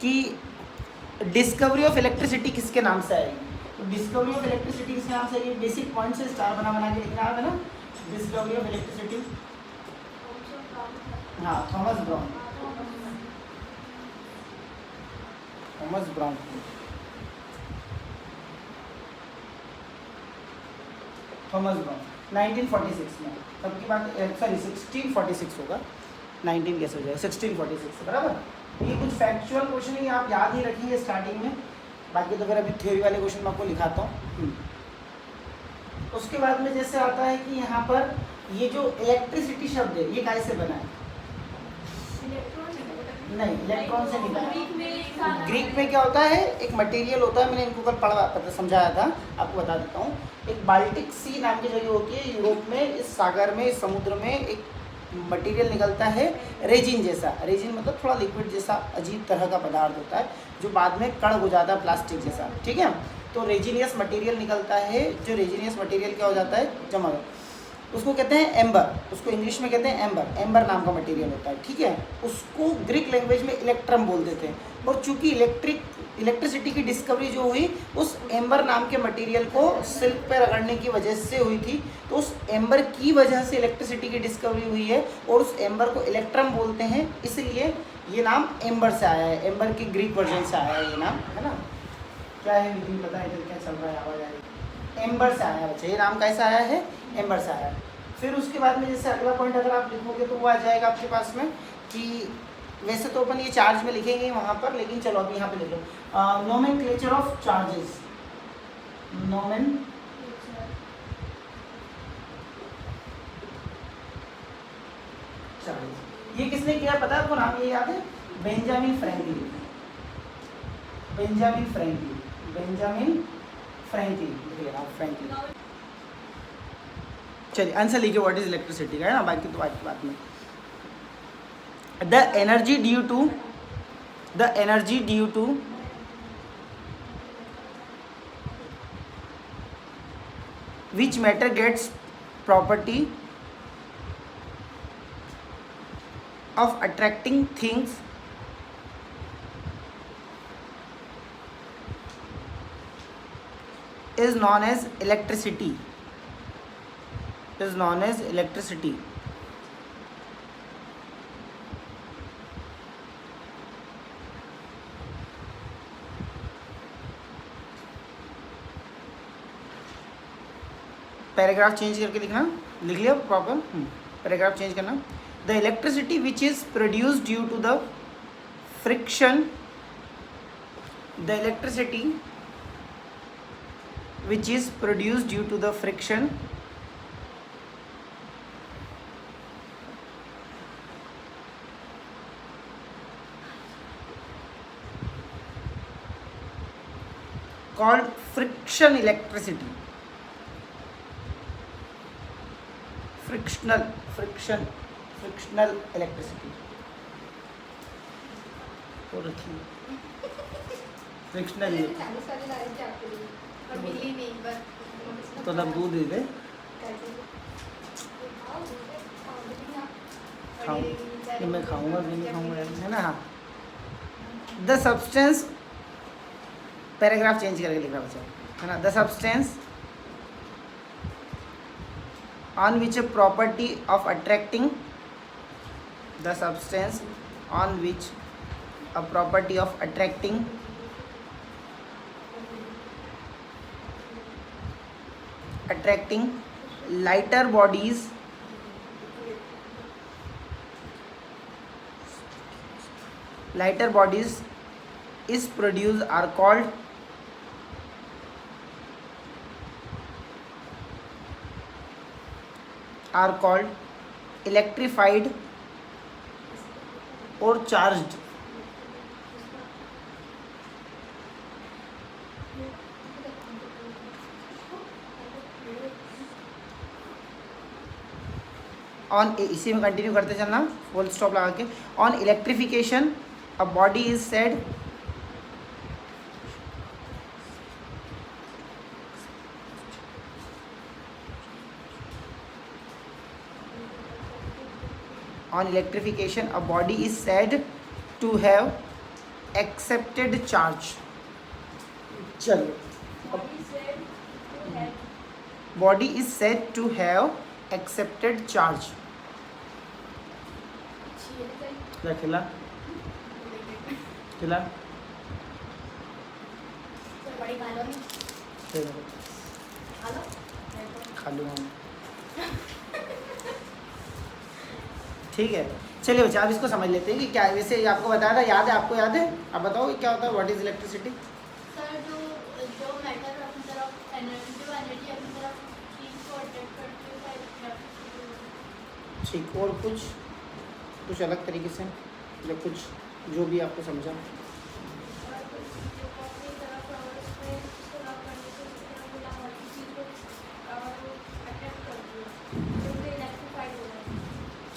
कि discovery of electricity किसके नाम से आएगी। तो डिस्कवरी ऑफ इलेक्ट्रिसिटी किसके नाम से आएगी, बेसिक पॉइंट से स्टार बना बना के लिखना है ना। डिस्कवरी ऑफ इलेक्ट्रिसिटी, हाँ Thomas brown, Thomas brown. Thomas brown 1946 में, तब की बात, सॉरी 1646 होगा, 19 कैसे हो जाएगा, 1646 बराबर। ये कुछ फैक्चुअल क्वेश्चन ही आप याद ही रखेंगे स्टार्टिंग में, बाकी तो फिर अभी थ्योरी वाले क्वेश्चन मैं आपको लिखाता हूँ। उसके बाद में जैसे आता है कि यहाँ पर ये जो इलेक्ट्रिसिटी शब्द है ये कैसे बना है, नहीं इलेक्ट्रॉन से नहीं बना। ग्रीक में क्या होता है, एक मटेरियल होता है, मैंने इनको कल पढ़ा समझाया था, आपको बता देता हूँ। एक बाल्टिक सी नाम की जगह होती है यूरोप में, इस सागर में, इस समुद्र में एक मटेरियल निकलता है रेजिन जैसा। रेजिन मतलब थोड़ा लिक्विड जैसा अजीब तरह का पदार्थ होता है जो बाद में कण हो जाता है प्लास्टिक जैसा, ठीक है। तो रेजिनियस मटेरियल निकलता है, जो रेजिनियस मटेरियल क्या हो जाता है, जमा, उसको कहते हैं एम्बर, उसको इंग्लिश में कहते हैं एम्बर, एम्बर नाम का मटेरियल होता है, ठीक है। उसको ग्रीक लैंग्वेज में इलेक्ट्रम बोलते थे। और चूंकि इलेक्ट्रिसिटी की डिस्कवरी जो हुई उस एम्बर नाम के मटेरियल को सिल्क पे रगड़ने की वजह से हुई थी, तो उस एम्बर की वजह से इलेक्ट्रिसिटी की डिस्कवरी हुई है और उस एम्बर को इलेक्ट्रम बोलते हैं, इसलिए ये नाम एम्बर से आया है, एम्बर के ग्रीक वर्जन से आया है ये नाम, है ना। क्या है विधि पता है, क्या चल रहा है, आवाज़ आ रही है, एम्बर से आया बच्चा, ये नाम कैसा आया है, एम्बर से आया है। फिर उसके बाद में जैसे अगला पॉइंट अगर आप लिखोगे तो वो आ जाएगा आपके पास में कि वैसे तो अपन ये चार्ज में लिखेंगे वहाँ पर, लेकिन चलो अभी यहाँ पे लिख लो, nomenclature of charges, nomen charges, ये किसने किया पता है आपको, नाम ये याद है, Benjamin Franklin, Benjamin Franklin, Benjamin Franklin, Franklin. चलिए आंसर लिखिए, व्हाट इज इलेक्ट्रिसिटी का, है ना, बाकी तो बात में। The energy due to which matter gets property of attracting things is known as electricity, is known as electricity। Paragraph change करके लिखना, लिख लिया प्रॉपर, पैराग्राफ चेंज करना। The electricity which is produced due to the friction, the electricity which is produced due to the friction called friction electricity, frictional electricity, तो रखिए frictional, तो तब दूध दे दे, खाऊं मैं, खाऊंगा भी नहीं खाऊंगा, है ना। हाँ, द सब्सटेंस, पैराग्राफ चेंज करके लिखना बच्चा, है ना। The substance on which a property of attracting, the substance on which a property of attracting lighter bodies is produced are called electrified or charged। On, इसी में कंटिन्यू करते चलना, full stop लगा के। On electrification a body is said, on electrification a body is said to have accepted charge. चलिए, body is said to have accepted charge. खिला खिला खा लूँगा। ठीक है, चलिए बच्चे आप इसको समझ लेते हैं कि क्या है। वैसे आपको बताया था, याद है? आपको याद है? आप बताओ कि क्या होता है, व्हाट इज इलेक्ट्रिसिटी? सर जो मैटर अपनी तरफ एनर्जी अपनी तरफ चीज को अट्रैक्ट करती है। ठीक, और कुछ अलग तरीके से या कुछ जो भी आपको समझा?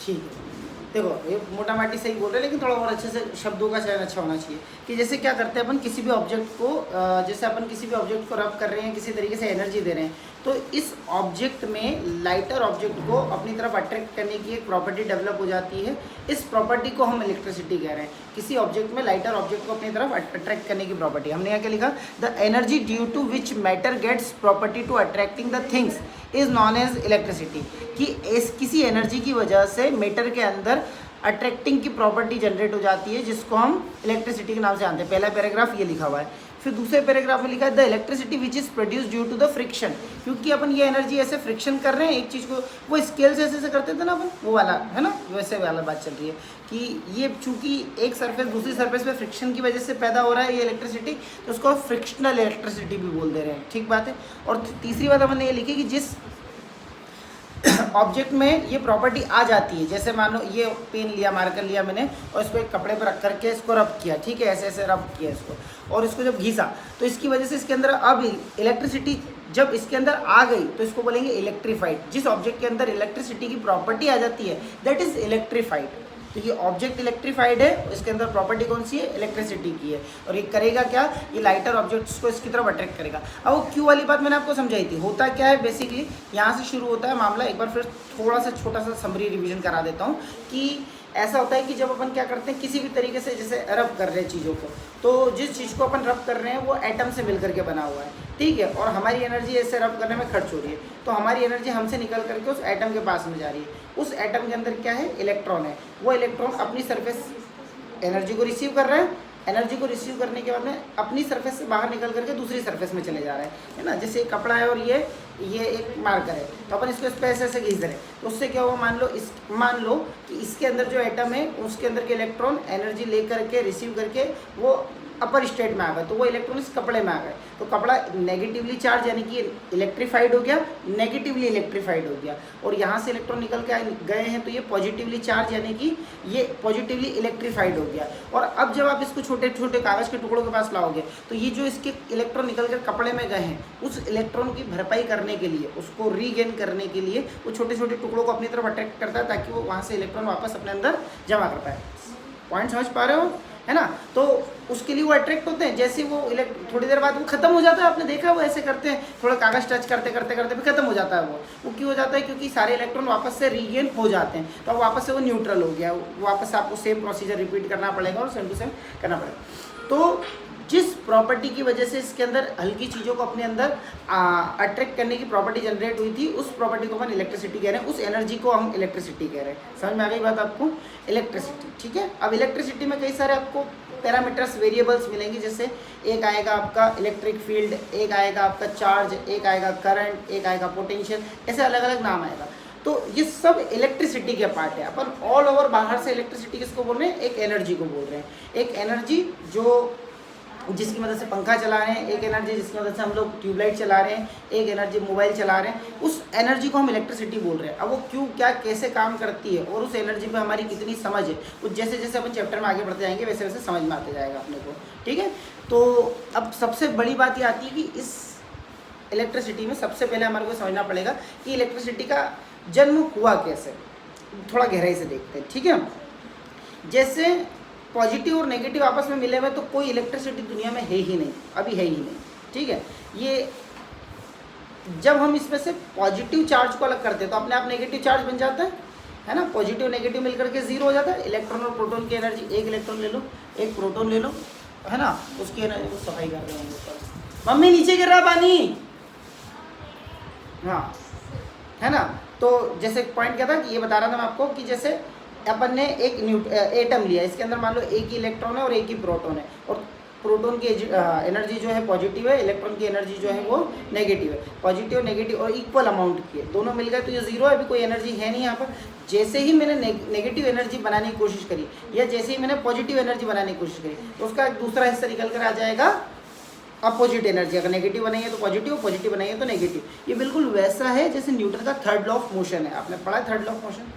ठीक है, देखो ये मोटा माटी सही बोल रहे हैं, लेकिन थोड़ा और अच्छे से शब्दों का चयन अच्छा होना चाहिए। कि जैसे क्या करते हैं अपन किसी भी ऑब्जेक्ट को, जैसे अपन किसी भी ऑब्जेक्ट को रब कर रहे हैं, किसी तरीके से एनर्जी दे रहे हैं, तो इस ऑब्जेक्ट में लाइटर ऑब्जेक्ट को अपनी तरफ अट्रैक्ट करने की एक प्रॉपर्टी डेवलप हो जाती है। इस प्रॉपर्टी को हम इलेक्ट्रिसिटी कह रहे हैं। किसी ऑब्जेक्ट में लाइटर ऑब्जेक्ट को अपनी तरफ अट्रैक्ट करने की प्रॉपर्टी। हमने यहाँ क्या लिखा? The energy due to which matter gets property to attracting the things is known as electricity. कि किसी एनर्जी की वजह से मैटर के अंदर अट्रैक्टिंग की प्रॉपर्टी जनरेट हो जाती है, जिसको हम इलेक्ट्रिसिटी के नाम से जानते हैं। पहला पैराग्राफ ये लिखा हुआ है। फिर दूसरे पैराग्राफ में लिखा है the electricity which is produce due to the friction. क्योंकि अपन ये एनर्जी ऐसे फ्रिक्शन कर रहे हैं एक चीज़ को, वो स्केल से ऐसे करते थे ना अपन, वो वाला है ना, वैसे वाला बात चल रही है कि ये चूंकि एक सरफेस दूसरी सरफेस पे फ्रिक्शन की वजह से पैदा हो रहा है ये इलेक्ट्रिसिटी, तो उसको फ्रिक्शनल इलेक्ट्रिसिटी भी बोल दे रहे हैं। ठीक बात है। और तीसरी बात हमने ये लिखी कि जिस ऑब्जेक्ट में ये प्रॉपर्टी आ जाती है, जैसे मान लो ये पेन लिया, मार्कर लिया मैंने, और इसको एक कपड़े पर रख करके इसको रब किया, ठीक है, ऐसे ऐसे रब किया इसको, और इसको जब घिसा तो इसकी वजह से इसके अंदर अब इलेक्ट्रिसिटी जब इसके अंदर आ गई तो इसको बोलेंगे इलेक्ट्रीफाइड। जिस ऑब्जेक्ट के अंदर इलेक्ट्रिसिटी की प्रॉपर्टी आ जाती है दैट इज इलेक्ट्रीफाइड। तो ये ऑब्जेक्ट इलेक्ट्रीफाइड है, इसके अंदर प्रॉपर्टी कौन सी है? इलेक्ट्रिसिटी की है। और ये करेगा क्या? ये लाइटर ऑब्जेक्ट्स को इसकी तरफ अट्रैक्ट करेगा। अब वो क्यू वाली बात मैंने आपको समझाई थी। होता क्या है बेसिकली, यहाँ से शुरू होता है मामला। एक बार फिर थोड़ा सा छोटा सा समरी रिवीजन करा देता हूँ कि ऐसा होता है कि जब अपन क्या करते हैं किसी भी तरीके से जैसे रब कर रहे हैं चीज़ों को, तो जिस चीज़ को अपन रब कर रहे हैं वो एटम से मिल करके बना हुआ है, ठीक है, और हमारी एनर्जी ऐसे रब करने में खर्च हो रही है, तो हमारी एनर्जी हमसे निकल करके उस एटम के पास में जा रही है। उस एटम के अंदर क्या है? इलेक्ट्रॉन है। वो इलेक्ट्रॉन अपनी सरफेस एनर्जी को रिसीव कर रहा है। एनर्जी को रिसीव करने के बाद में अपनी सरफेस से बाहर निकल करके दूसरी सरफेस में चले जा रहा है ना। जैसे एक कपड़ा है और ये एक मार्कर है, तो अपन इसको स्पेस ऐसे घिस रहे हैं, तो उससे क्या हुआ? मान लो कि इसके अंदर जो एटम है उसके अंदर के इलेक्ट्रॉन एनर्जी ले करके रिसीव करके वो अपर स्टेट में आ गए, तो वो इलेक्ट्रॉन इस कपड़े में आ गए, तो कपड़ा नेगेटिवली चार्ज यानी कि इलेक्ट्रीफाइड हो गया, नेगेटिवली इलेक्ट्रीफाइड हो गया। और यहाँ से इलेक्ट्रॉन निकल के गए हैं तो ये पॉजिटिवली चार्ज यानी कि ये पॉजिटिवली इलेक्ट्रीफाइड हो गया। और अब जब आप इसको छोटे छोटे कागज़ के टुकड़ों के पास लाओगे तो ये जो इसके इलेक्ट्रॉन निकल कर कपड़े में गए हैं, उस इलेक्ट्रॉन की भरपाई करने के लिए, उसको रीगेन करने के लिए वो छोटे छोटे टुकड़ों को अपनी तरफ अट्रैक्ट करता है, ताकि वो वहाँ से इलेक्ट्रॉन वापस अपने अंदर जमा कर पाए। पॉइंट समझ पा रहे हो, है ना? तो उसके लिए वो अट्रैक्ट होते हैं। जैसे वो थोड़ी देर बाद वो खत्म हो जाता है, आपने देखा वो ऐसे करते हैं, थोड़ा कागज़ टच करते करते करते भी खत्म हो जाता है। वो क्यों हो जाता है? क्योंकि सारे इलेक्ट्रॉन वापस से रीगेन हो जाते हैं, तो अब वापस से वो न्यूट्रल हो गया। वापस आपको सेम प्रोसीजर रिपीट करना पड़ेगा और सेम टू सेम करना पड़ेगा। तो जिस प्रॉपर्टी की वजह से इसके अंदर हल्की चीज़ों को अपने अंदर अट्रैक्ट करने की प्रॉपर्टी जनरेट हुई थी, उस प्रॉपर्टी को हम इलेक्ट्रिसिटी कह रहे हैं, उस एनर्जी को हम इलेक्ट्रिसिटी कह रहे हैं। समझ में आ गई बात आपको? इलेक्ट्रिसिटी, ठीक है। अब इलेक्ट्रिसिटी में कई सारे आपको पैरामीटर्स वेरिएबल्स मिलेंगे, जैसे एक आएगा आपका इलेक्ट्रिक फील्ड, एक आएगा आपका चार्ज, एक आएगा करंट, एक आएगा पोटेंशियल, ऐसे अलग अलग नाम आएगा। तो ये सब इलेक्ट्रिसिटी के पार्ट है। अपन ऑल ओवर बाहर से इलेक्ट्रिसिटी किसको बोल रहे हैं? एक एनर्जी को बोल रहे हैं। एक एनर्जी जिसकी मदद से पंखा चला रहे हैं, एक एनर्जी जिसकी मदद से हम लोग ट्यूबलाइट चला रहे हैं, एक एनर्जी मोबाइल चला रहे हैं, उस एनर्जी को हम इलेक्ट्रिसिटी बोल रहे हैं। अब वो क्यों, क्या, कैसे काम करती है और उस एनर्जी पे हमारी कितनी समझ है, वो जैसे जैसे अपन चैप्टर में आगे बढ़ते जाएंगे वैसे वैसे समझ में आते जाएगा अपने को, ठीक है। तो अब सबसे बड़ी बात ये आती है कि इस इलेक्ट्रिसिटी में सबसे पहले हमारे को समझना पड़ेगा कि इलेक्ट्रिसिटी का जन्म हुआ कैसे। थोड़ा गहराई से देखते हैं, ठीक है। जैसे पॉजिटिव और नेगेटिव आपस में मिले हुए तो कोई इलेक्ट्रिसिटी दुनिया में है ही नहीं, अभी है ही नहीं, ठीक है। ये जब हम इसमें से पॉजिटिव चार्ज को अलग करते हैं तो अपने आप नेगेटिव चार्ज बन जाता है ना। पॉजिटिव नेगेटिव मिलकर के जीरो हो जाता है। इलेक्ट्रॉन और प्रोटॉन की एनर्जी, एक इलेक्ट्रॉन ले लो, एक प्रोटॉन ले लो, है ना, उसकी एनर्जी को सफाई कर रहे होंगे ऊपर। मम्मी नीचे गिर रहा पानी, हाँ है ना। तो जैसे पॉइंट क्या था कि ये बता रहा था मैं आपको कि जैसे अपन ने एक एटम लिया, इसके अंदर मान लो एक ही इलेक्ट्रॉन है और एक ही प्रोटॉन है, और प्रोटॉन की एनर्जी जो है पॉजिटिव है, इलेक्ट्रॉन की एनर्जी जो है वो नेगेटिव है। पॉजिटिव नेगेटिव और इक्वल अमाउंट की है, दोनों मिल गए तो ये जीरो है, अभी कोई एनर्जी है नहीं यहाँ पर। जैसे ही मैंने नेगेटिव एनर्जी बनाने की कोशिश करी या जैसे ही मैंने पॉजिटिव एनर्जी बनाने की कोशिश करी, तो उसका एक दूसरा हिस्सा निकल कर आ जाएगा अपोजिट एनर्जी। अगर नेगेटिव बनाइए तो पॉजिटिव, पॉजिटिव बनाइए तो नेगेटिव। ये बिल्कुल वैसा है जैसे न्यूटन का थर्ड लॉ ऑफ मोशन है, आपने पढ़ा है third law of motion.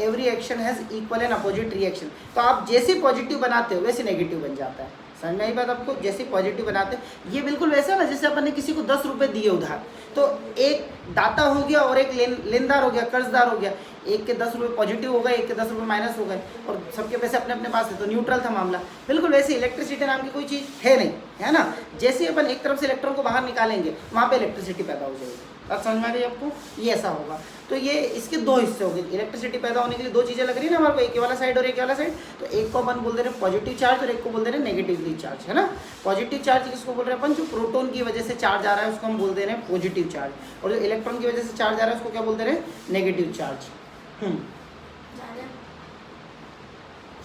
Every action has equal and opposite reaction. तो आप जैसे पॉजिटिव बनाते हो वैसे नेगेटिव बन जाता है। समझ में आई बात आपको? जैसे पॉजिटिव बनाते हैं, ये बिल्कुल वैसा है ना जैसे अपन ने किसी को 10 रुपये दिए उधार, तो एक दाता हो गया और एक लेनदार हो गया, कर्जदार हो गया। एक के 10 रुपये पॉजिटिव हो गए, एक के 10 रुपये माइनस हो गए, और सबके पैसे अपने अपने पास थे, तो न्यूट्रल था मामला। बिल्कुल वैसे इलेक्ट्रिसिटी नाम की कोई चीज़ है नहीं, है ना। जैसे ही अपन एक तरफ से इलेक्ट्रॉन को बाहर निकालेंगे वहाँ पे इलेक्ट्रिसिटी पैदा हो जाएगी। बात समझ में आ गई आपको? ये ऐसा होगा। तो ये इसके दो हिस्से हो गए। इलेक्ट्रिसिटी पैदा होने के लिए दो चीज़ें लग रही है ना हमारे को, एक वाला साइड और एक वाला साइड। तो एक को अपन बोल दे रहे हैं पॉजिटिव चार्ज और एक को बोल दे रहे हैं नेगेटिवली चार्ज, है ना। पॉजिटिव चार्ज किसको बोल रहे हैं अपन? जो प्रोटॉन की वजह से चार्ज आ रहा है उसको हम बोल दे रहे हैं पॉजिटिव चार्ज, और जो इलेक्ट्रॉन की वजह से चार्ज आ रहा है उसको क्या बोल दे रहे हैं? Negative charge.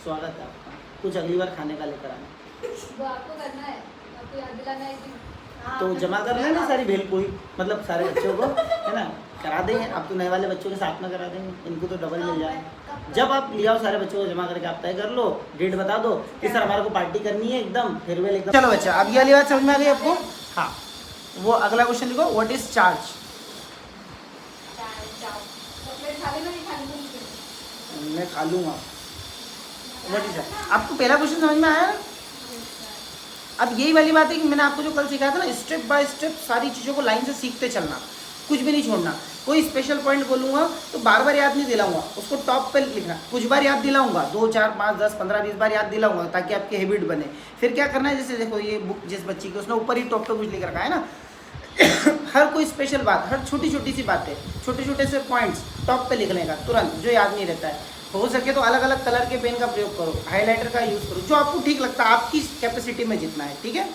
स्वागत है आपका, कुछ अगली बार खाने का लेकर आना। वो आपको करना है, आपको याद दिलाना है कि तो जमा कर लेना सारी भेल पूरी, मतलब सारे बच्चों को, है ना, करा देंगे। आप तो नए वाले बच्चों के साथ में करा देंगे, इनको तो डबल मिल जाएगा। जब आप लिया सारे बच्चों को जमा करके आप तय कर लो, डेट बता दो कि सर हमारे को पार्टी करनी है एकदम फेयरवेल एकदम। चलो बच्चा, अब ये वाली बात समझ में आ गई आपको? हाँ, वो अगला क्वेश्चन लिखो, व्हाट इज चार्ज? मैं खा लूँगा। What is charge? आपको पहला क्वेश्चन समझ में आया? अब यही वाली बात है कि मैंने आपको जो कल सिखाया था ना, स्टेप बाय स्टेप सारी चीज़ों को लाइन से सीखते चलना, कुछ भी नहीं छोड़ना। कोई स्पेशल पॉइंट बोलूँगा तो बार बार याद नहीं दिलाऊंगा, उसको टॉप पे लिखना। कुछ बार याद दिलाऊंगा, 2 4 5 10 15 20 बार याद दिलाऊंगा ताकि आपकी हैबिट बने। फिर क्या करना है, जैसे देखो ये बुक जिस बच्ची की, उसने ऊपर ही टॉप पे कुछ लिख रखा है ना हर कोई स्पेशल बात, हर छोटी छोटी सी बातें, छोटे छोटे से पॉइंट्स टॉप पे लिखने का तुरंत, जो याद नहीं रहता है। हो सके तो अलग अलग कलर के पेन का प्रयोग करो, हाइलाइटर का यूज़ करो, जो आपको ठीक लगता है, आपकी कैपेसिटी में जितना है, ठीक है।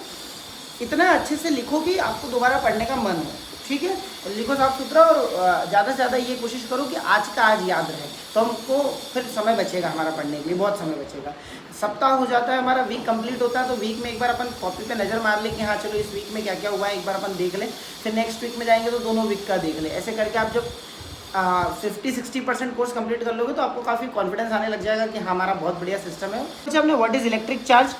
इतना अच्छे से लिखो कि आपको दोबारा पढ़ने का मन हो, ठीक है। लिखो साफ सुथरा, और ज़्यादा से ज़्यादा ये कोशिश करो कि आज का आज याद रहे, तो हमको फिर समय बचेगा हमारा पढ़ने के लिए, बहुत समय बचेगा। सप्ताह हो जाता है हमारा, वीक कंप्लीट होता है, तो वीक में एक बार अपन कॉपी पे नज़र मार लें कि हाँ चलो इस वीक में क्या क्या हुआ है, एक बार अपन देख लें। फिर नेक्स्ट वीक में जाएंगे तो दोनों वीक का देख लें। ऐसे करके आप जब 50-60% कोर्स कंप्लीट कर लोगे तो आपको काफ़ी कॉन्फिडेंस आने लग जाएगा कि हमारा बहुत बढ़िया सिस्टम है। अच्छा, हमने व्हाट इज़ इलेक्ट्रिक चार्ज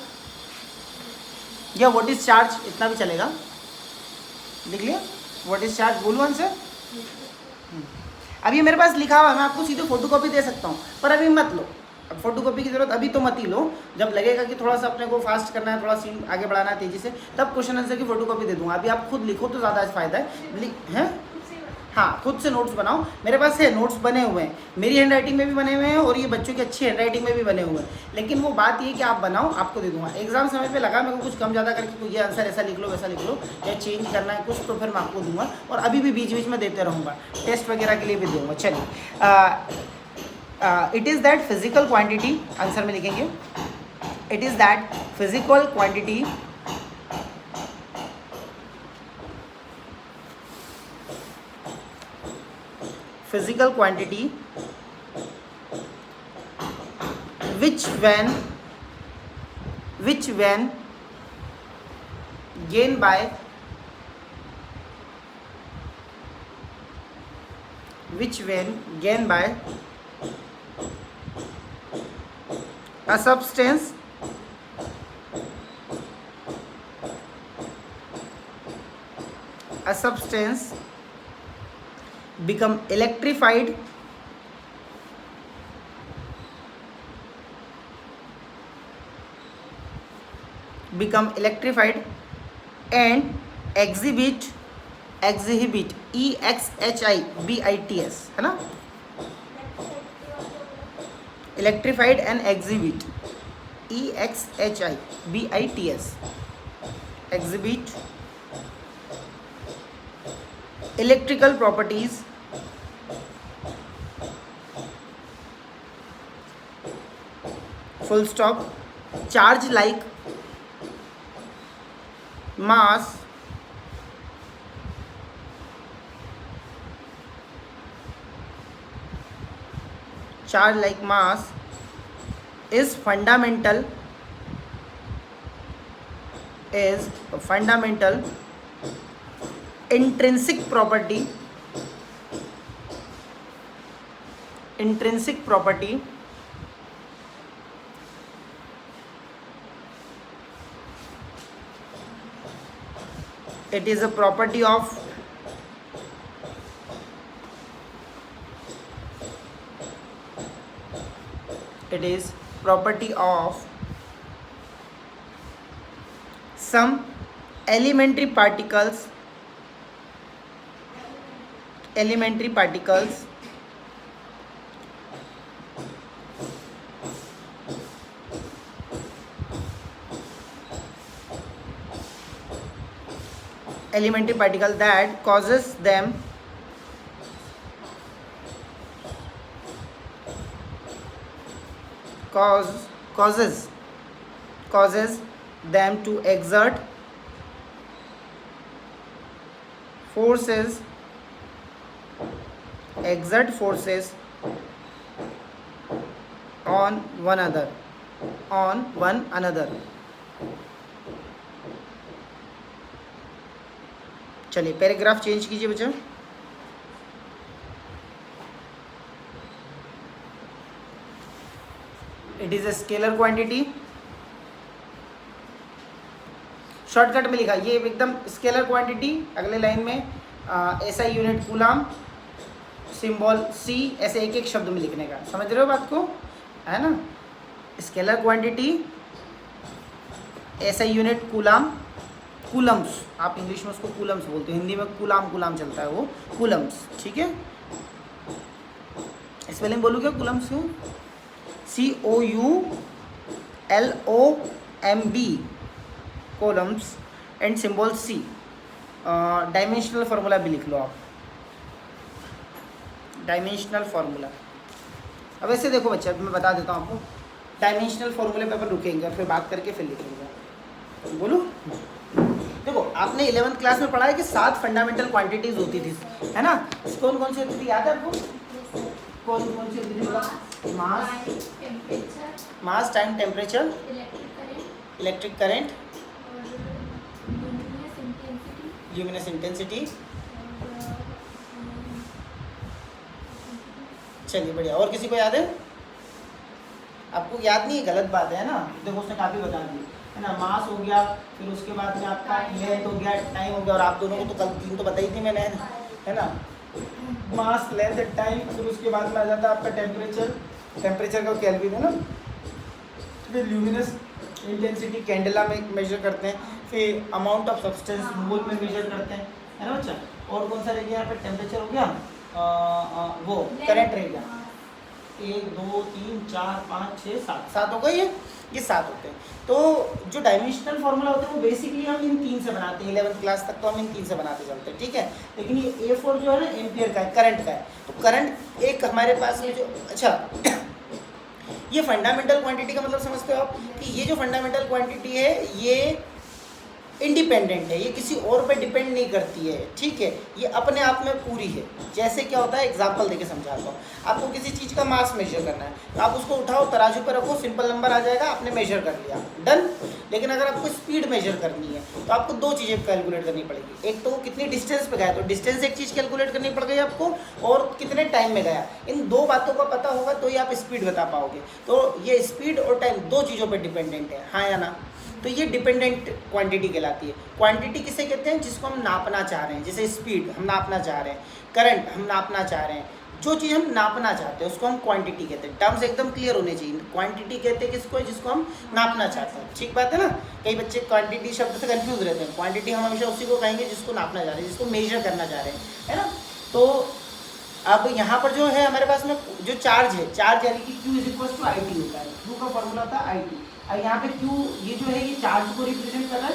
या व्हाट इज़ चार्ज, इतना भी चलेगा, लिख लिया। व्हाट इज़ चार्ज बोलूँ आंसर? अब ये मेरे पास लिखा हुआ है, मैं आपको सीधे फोटोकॉपी दे सकता हूँ, पर अभी मत लो। अब फोटोकॉपी की जरूरत अभी तो मत ही लो, जब लगेगा कि थोड़ा सा अपने को फास्ट करना है, थोड़ा सीन आगे बढ़ाना है तेज़ी से, तब क्वेश्चन आंसर की फोटोकॉपी दे दूँगा। अभी आप खुद लिखो तो ज़्यादा फ़ायदा है। हाँ, खुद से नोट्स बनाओ। मेरे पास है, नोट्स बने हुए हैं, मेरी हैंड राइटिंग में भी बने हुए हैं और ये बच्चों की अच्छी हैंड राइटिंग में भी बने हुए हैं। लेकिन वो बात ये कि आप बनाओ, आपको दे दूंगा। एग्जाम समय पे लगा मेरे को कुछ कम ज़्यादा करके, ये आंसर ऐसा लिख लो वैसा लिख लो, या चेंज करना है कुछ, तो फिर मैं आपको दूंगा। और अभी भी बीच बीच में देते रहूँगा, टेस्ट वगैरह के लिए भी दूंगा। चलिए, it is that physical quantity, answer में लिखेंगे it is that physical quantity which when gained by a substance become electrified and exhibit EXHIBITS, है ना, electrified and exhibit EXHIBITS, exhibit electrical properties full stop. Charge like mass is fundamental intrinsic property it is a property of some elementary particles that causes them to exert forces on one another. चलिए paragraph change कीजिए बच्चों. It is a scalar quantity. Shortcut में लिखा ये एकदम scalar quantity. अगले line में SI unit coulomb, symbol C, ऐसे एक एक शब्द में लिखने का. समझ रहे हो बात को, है ना. Scalar quantity SI unit coulomb, Coulomb's, आप इंग्लिश में उसको कूलम्स बोलते हो, हिंदी में कूलाम चलता है, वो कूलम्स. ठीक है, स्पेलिंग बोलूँ क्या कूलम्स को? COULOMB, columns. And symbol C. Dimensional formula भी लिख लो आप, डायमेंशनल फार्मूला. अब ऐसे देखो बच्चा, मैं बता देता हूँ आपको. डायमेंशनल फार्मूले पे अपन रुकेंगे, फिर बात करके फिर लिखेंगे. बोलो. देखो आपने 11th क्लास में पढ़ा है कि 7 फंडामेंटल क्वांटिटीज होती थी, है ना. कौन कौन सी होती थी, याद है आपको? कौन सी होती थी? Mass, time, temperature, electric current, luminous intensity. चलिए बढ़िया. और किसी को याद है? आपको याद नहीं है, गलत बात है ना. देखो उसने काफ़ी बता दी, है ना. मास हो गया, फिर उसके बाद में आपका लेंथ हो गया, टाइम हो गया. और आप दोनों को तो कल 3 तो बताई थी मैंने, है ना. मास, लेंथ, टाइम, फिर उसके बाद में आ जाता है आपका टेम्परेचर का केल्विन, है ना. फिर ल्यूमिनस इंटेंसिटी कैंडेला में मेजर करते हैं. फिर अमाउंट ऑफ सब्सटेंस मोल में मेजर करते हैं, है ना बच्चा. और कौन सा रह गया यहाँ पे? टेम्परेचर हो गया, वो करंट रह गया. 1 2 3 4 5 6 7 हो गए. ये 7 होते हैं. तो जो डायमेंशनल फार्मूला होते हैं वो बेसिकली हम इन 3 से बनाते हैं. 11th क्लास तक तो हम इन 3 से बनाते चलते हैं, ठीक है. लेकिन ये A4 जो है ना, एम्पियर का है, करंट का है. तो करंट एक हमारे पास में जो, अच्छा ये फंडामेंटल क्वांटिटी का मतलब समझते हो आप कि ये जो फंडामेंटल क्वांटिटी है ये इंडिपेंडेंट है, ये किसी और पे डिपेंड नहीं करती है, ठीक है. ये अपने आप में पूरी है. जैसे क्या होता है, एग्जांपल देके समझाता हूँ. आपको किसी चीज़ का मास मेजर करना है, तो आप उसको उठाओ, तराजू पर रखो, सिंपल नंबर आ जाएगा, आपने मेजर कर लिया, डन. लेकिन अगर आपको स्पीड मेजर करनी है तो आपको 2 चीज़ें कैलकुलेट करनी पड़ेगी. एक तो वो कितनी डिस्टेंस पे गया, तो डिस्टेंस एक चीज़ कैलकुलेट करनी पड़ गई आपको, और कितने टाइम में गया. इन 2 बातों का पता होगा तो ही आप स्पीड बता पाओगे. तो ये स्पीड और टाइम 2 चीज़ों पर डिपेंडेंट है, हाँ या ना. तो ये डिपेंडेंट क्वांटिटी कहलाती है. क्वांटिटी किसे कहते हैं? जिसको हम नापना चाह रहे हैं. जैसे स्पीड हम नापना चाह रहे हैं, करंट हम नापना चाह रहे हैं. जो चीज़ हम नापना चाहते हैं उसको हम क्वांटिटी कहते हैं. टर्म्स एकदम क्लियर होने चाहिए. क्वांटिटी कहते हैं किसको? जिसको हम नापना चाहते हैं. ठीक बात है ना. कई बच्चे क्वांटिटी शब्द से कंफ्यूज रहते हैं. क्वांटिटी हम हमेशा उसी को कहेंगे जिसको नापना चाह रहे हैं, जिसको मेजर करना चाह रहे हैं, है ना. तो अब यहाँ पर जो है हमारे पास में जो चार्ज है, चार्ज यानी कि Q = IT होता है. Q का फॉर्मूला होता है IT. और यहाँ पे Q ये जो है ये चार्ज को रिप्रेजेंट कर रहा है,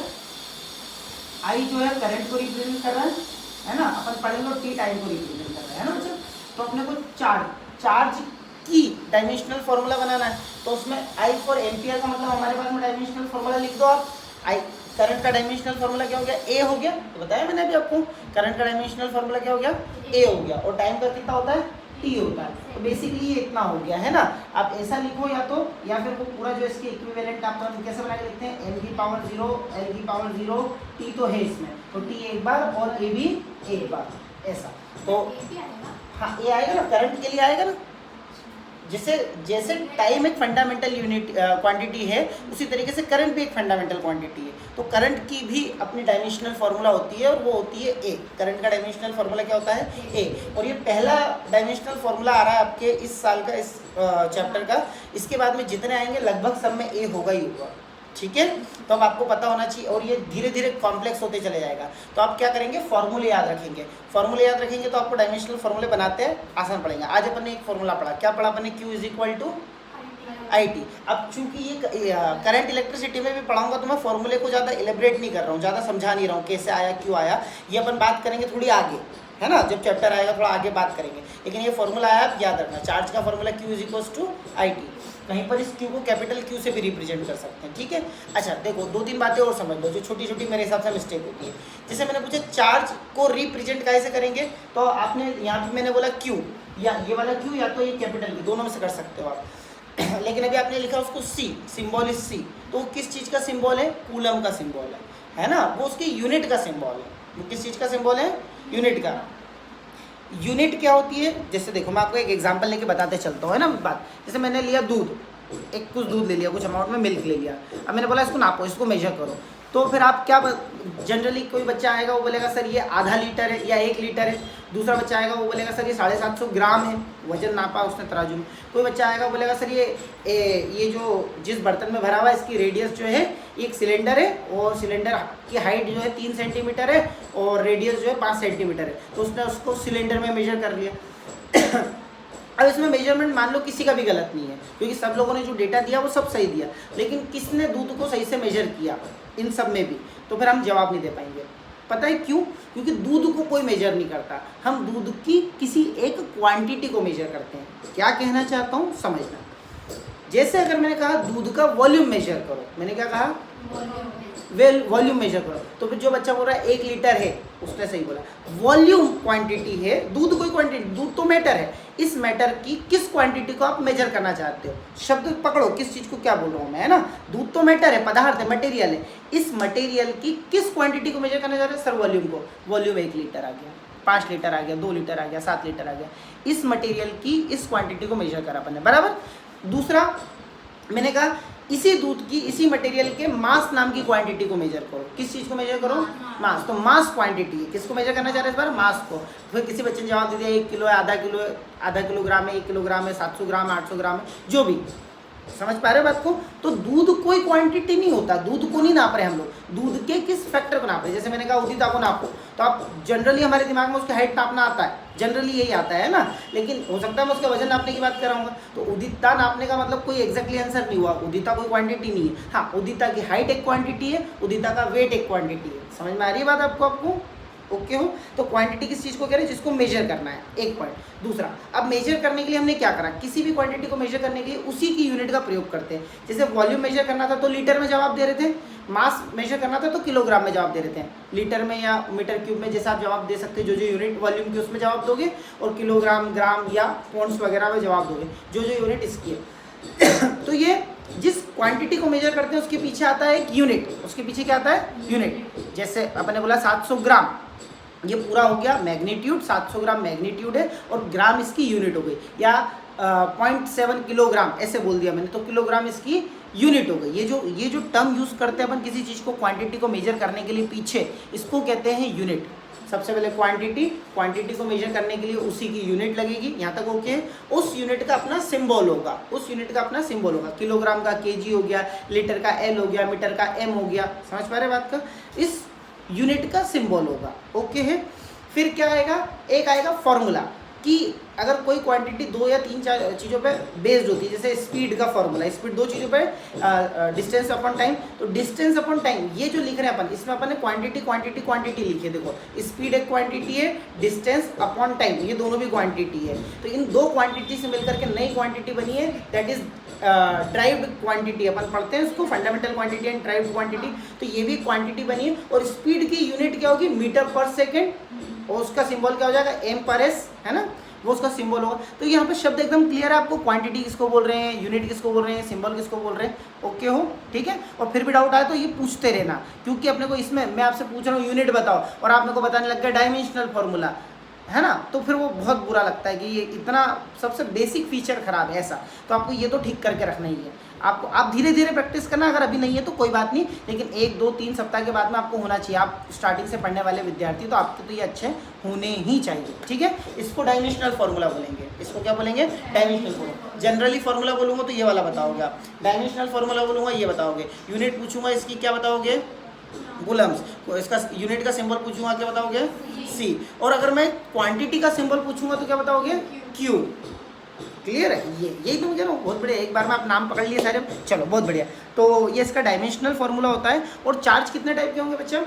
I जो है करंट को रिप्रेजेंट कर रहा है ना. अपन पढ़ेंगे T टाइम को रिप्रेजेंट कर रहा है ना बच्चों. तो अपने को चार्ज की डायमेंशनल फार्मूला बनाना है, तो उसमें आई फॉर एम्पियर का मतलब हमारे पास में डायमेंशनल फार्मूला लिख दो आप। आई करंट का डायमेंशनल फार्मूला क्या हो गया, ए हो गया, तो बताया मैंने अभी आपको, करंट का डायमेंशनल फार्मूला क्या हो गया, ए हो गया, और टाइम का कितना होता है, टी होता है। तो बेसिकली ये इतना हो गया है ना। आप ऐसा लिखो या तो, या फिर वो पूरा जो इसके इक्विवेलेंट आप कैसे बना के लिखते हैं, एन की पावर 0 एल की पावर 0, टी तो है इसमें, तो टी एक बार और ए भी एक बार, ऐसा। तो हाँ ये आएगा ना, करंट के लिए आएगा ना, जैसे जैसे टाइम एक फंडामेंटल यूनिट क्वांटिटी है, उसी तरीके से करंट भी एक फंडामेंटल क्वांटिटी है। तो करंट की भी अपनी डायमेंशनल फार्मूला होती है, और वो होती है ए। करंट का डायमेंशनल फार्मूला क्या होता है, ए। और ये पहला डायमेंशनल फार्मूला आ रहा है आपके इस साल का, इस चैप्टर का। इसके बाद में जितने आएंगे लगभग सब में ए होगा ही होगा, ठीक है। तो अब आपको पता होना चाहिए, और ये धीरे धीरे कॉम्प्लेक्स होते चले जाएगा। तो आप क्या करेंगे, फॉर्मूले याद रखेंगे। फॉर्मूले याद रखेंगे तो आपको डायमेंशनल फॉर्मूले बनाते हैं आसान पड़ेगा। आज अपन ने एक फॉर्मूला पढ़ा, क्या पढ़ा अपन ने, Q is equal to I T. अब चूंकि ये करंट इलेक्ट्रिसिटी में भी पढ़ाऊंगा, तो मैं फॉर्मूले को ज़्यादा एलिब्रेट नहीं कर रहा हूँ, ज़्यादा समझा नहीं रहा हूँ कैसे आया क्यों आया, ये अपन बात करेंगे थोड़ी आगे, है ना, जब चैप्टर आएगा थोड़ा आगे बात करेंगे। लेकिन ये फॉर्मूला आया आप याद रखना, चार्ज का formula Q is equal to I T. कहीं पर इस Q को कैपिटल Q से भी रिप्रेजेंट कर सकते हैं, ठीक है। अच्छा देखो, दो तीन बातें और समझ लो जो छोटी छोटी मेरे हिसाब से मिस्टेक होती है। जैसे मैंने पूछा चार्ज को रिप्रेजेंट कैसे करेंगे, तो आपने यहाँ पे मैंने बोला Q, या ये वाला Q, या तो ये कैपिटल Q, दोनों में से कर सकते हो आप। लेकिन अभी आपने लिखा उसको C, सिंबल इज C, तो वो किस चीज़ का सिंबल है, कूलम का सिंबल है ना, वो उसकी यूनिट का सिंबल है। वो किस चीज़ का सिंबल है, यूनिट का। यूनिट क्या होती है, जैसे देखो मैं आपको एक एग्जांपल लेके बताते चलता हूँ, है ना बात। जैसे मैंने लिया दूध, एक कुछ दूध ले लिया, कुछ अमाउंट में मिल्क ले लिया। अब मैंने बोला इसको नापो, इसको मेजर करो। तो फिर आप क्या, जनरली कोई बच्चा आएगा वो बोलेगा सर ये आधा लीटर है या 1 लीटर है। दूसरा बच्चा आएगा वो बोलेगा सर ये 750 ग्राम है, वजन नापा उसने तराजू में। कोई बच्चा आएगा वो बोलेगा सर ये जो जिस बर्तन में भरा हुआ है इसकी रेडियस जो है, एक सिलेंडर है और सिलेंडर की हाइट जो है 3 सेंटीमीटर है और रेडियस जो है 5 सेंटीमीटर है। तो उसने उसको सिलेंडर में मेजर कर लिया। अब इसमें मेजरमेंट मान लो किसी का भी गलत नहीं है, क्योंकि सब लोगों ने जो डेटा दिया वो सब सही दिया, लेकिन किसने दूध को सही से मेजर किया इन सब में भी, तो फिर हम जवाब नहीं दे पाएंगे। पता है क्यों, क्योंकि दूध को कोई मेजर नहीं करता, हम दूध की किसी एक क्वांटिटी को मेजर करते हैं। क्या कहना चाहता हूँ समझना। जैसे अगर मैंने कहा दूध का वॉल्यूम मेजर करो, मैंने क्या कहा, वॉल्यूम मेजर करो, तो फिर जो बच्चा बोल रहा है 1 लीटर है, उसने सही बोला। वॉल्यूम क्वांटिटी है, दूध कोई क्वांटिटी, दूध तो मैटर है। इस मैटर की किस क्वांटिटी को आप मेजर करना चाहते हो, शब्द पकड़ो किस चीज़ को क्या बोल रहा हूँ मैं, है ना। दूध तो मैटर है, पदार्थ है, मटेरियल है। इस मटेरियल की किस क्वांटिटी को मेजर करना चाह रहे हैं, सर वॉल्यूम को। वॉल्यूम 1 लीटर आ गया, 5 लीटर आ गया, 2 लीटर आ गया, 7 लीटर आ गया। इस मटेरियल की इस क्वांटिटी को मेजर करा अपन ने, बराबर। दूसरा मैंने कहा इसी दूध की, इसी मटेरियल के मास नाम की क्वांटिटी को मेजर करो। किस चीज़ को मेजर करो, मास। तो मास क्वांटिटी है, किसको मेजर करना चाह रहे हैं इस बार, मास को। फिर किसी बच्चे ने जवाब दे दिया 1 किलो है, आधा किलो है, आधा किलोग्राम है, 1 किलोग्राम है, 700 ग्राम है, 800 ग्राम है, जो भी। समझ पा रहे हो बात को। तो दूध कोई क्वांटिटी नहीं होता, दूध को नहीं नाप रहे हम लोग, दूध के किस फैक्टर को नाप रहे। जैसे मैंने कहा उदिता को नापो, तो आप जनरली हमारे दिमाग में उसकी हाइट नापना आता है, जनरली यही आता है ना। लेकिन हो सकता है मैं उसका वजन नापने की बात कर रहा हूँ, तो उदिता नापने का मतलब कोई एग्जैक्टली आंसर नहीं हुआ। उदिता कोई क्वांटिटी नहीं है। हाँ, उदिता की हाइट एक क्वांटिटी है, उदिता का वेट एक क्वांटिटी है। समझ में आ रही है बात आपको ओके हो। तो क्वांटिटी किस चीज़ को कह रहे हैं, जिसको मेजर करना है, एक पॉइंट। दूसरा, अब मेजर करने के लिए हमने क्या करा, किसी भी क्वांटिटी को मेजर करने के लिए उसी की यूनिट का प्रयोग करते हैं। जैसे वॉल्यूम मेजर करना था तो लीटर में जवाब दे रहे थे, मास मेजर करना था तो किलोग्राम में जवाब दे रहे थे। लीटर में या मीटर क्यूब में जैसे आप जवाब दे सकते हो, जो यूनिट वॉल्यूम की उसमें जवाब दोगे, और किलोग्राम, ग्राम या पॉइंट्स वगैरह में जवाब दोगे, जो यूनिट इसकी है। तो ये जिस क्वांटिटी को मेजर करते हैं उसके पीछे आता है एक यूनिट, उसके पीछे क्या आता है, यूनिट। जैसे अपन ने बोला 700 ग्राम, ये पूरा हो गया मैग्नीट्यूड, 700 ग्राम मैग्नीट्यूड है, और ग्राम इसकी यूनिट हो गई, या 0.7 किलोग्राम ऐसे बोल दिया मैंने, तो किलोग्राम इसकी यूनिट हो गई। ये जो टर्म यूज़ करते हैं अपन किसी चीज़ को, क्वांटिटी को मेजर करने के लिए पीछे, इसको कहते हैं यूनिट। सबसे पहले क्वांटिटी को मेजर करने के लिए उसी की यूनिट लगेगी, यहाँ तक ओके। उस यूनिट का अपना सिंबल होगा, किलोग्राम का केजी हो गया, लीटर का एल हो गया, मीटर का एम हो गया। समझ पा रहे बात का, इस यूनिट का सिंबल होगा, ओके है। फिर क्या आएगा, एक आएगा फॉर्मूला। कि अगर कोई क्वांटिटी 2 या 3-4 चीज़ों पे बेस्ड होती है, जैसे स्पीड का फॉर्मूला, स्पीड 2 चीज़ों पे, डिस्टेंस अपॉन टाइम, तो डिस्टेंस अपॉन टाइम ये जो लिख रहे हैं अपन, इसमें अपन ने क्वांटिटी लिखी है। देखो स्पीड एक क्वांटिटी है, डिस्टेंस अपॉन टाइम ये दोनों भी क्वांटिटी है। तो इन दो क्वांटिटी से मिलकर के नई क्वांटिटी बनी है, दैट इज ड्राइव्ड क्वांटिटी। अपन पढ़ते हैं उसको fundamental quantity and derived quantity. तो ये भी क्वांटिटी बनी है और स्पीड की यूनिट क्या होगी, मीटर पर सेकेंड, और उसका सिंबल क्या हो जाएगा, एम पर एस, है ना, वो उसका सिंबल होगा। तो यहाँ पे शब्द एकदम क्लियर है आपको, क्वांटिटी किसको बोल रहे हैं, यूनिट किसको बोल रहे हैं, सिंबल किसको बोल रहे हैं, ओके हो, ठीक है। और फिर भी डाउट आए तो ये पूछते रहना, क्योंकि अपने को इसमें मैं आपसे पूछ रहा हूँ यूनिट बताओ और आप मेरे को बताने लग गया डायमेंशनल फॉर्मूला, है ना, तो फिर वो बहुत बुरा लगता है कि ये इतना सबसे बेसिक फीचर खराब है ऐसा। तो आपको ये तो ठीक करके रखना ही है आपको। आप धीरे धीरे प्रैक्टिस करना, अगर अभी नहीं है तो कोई बात नहीं, लेकिन 1, 2, 3 सप्ताह के बाद में आपको होना चाहिए। आप स्टार्टिंग से पढ़ने वाले विद्यार्थी तो आपके तो ये अच्छे होने ही चाहिए, ठीक है। इसको डायमेंशनल फॉर्मूला बोलेंगे, इसको क्या बोलेंगे, डायमेंशनल फॉर्मूला। जनरली फॉर्मूला बोलूँगा तो ये वाला बताओगे आप, डायमेंशनल फॉर्मूला बोलूँगा ये बताओगे, यूनिट पूछूंगा इसकी क्या बताओगे, कूलम्स, इसका यूनिट का सिंबल पूछूंगा क्या बताओगे, सी, और अगर मैं क्वांटिटी का सिंबल पूछूंगा तो क्या बताओगे, क्यू। क्लियर है, ये यही तो मैं कह रहा हूँ, बहुत बढ़िया। एक बार में आप नाम पकड़ लिए सारे, चलो बहुत बढ़िया। तो ये इसका डायमेंशनल फॉर्मूला होता है। और चार्ज कितने टाइप के होंगे बच्चा,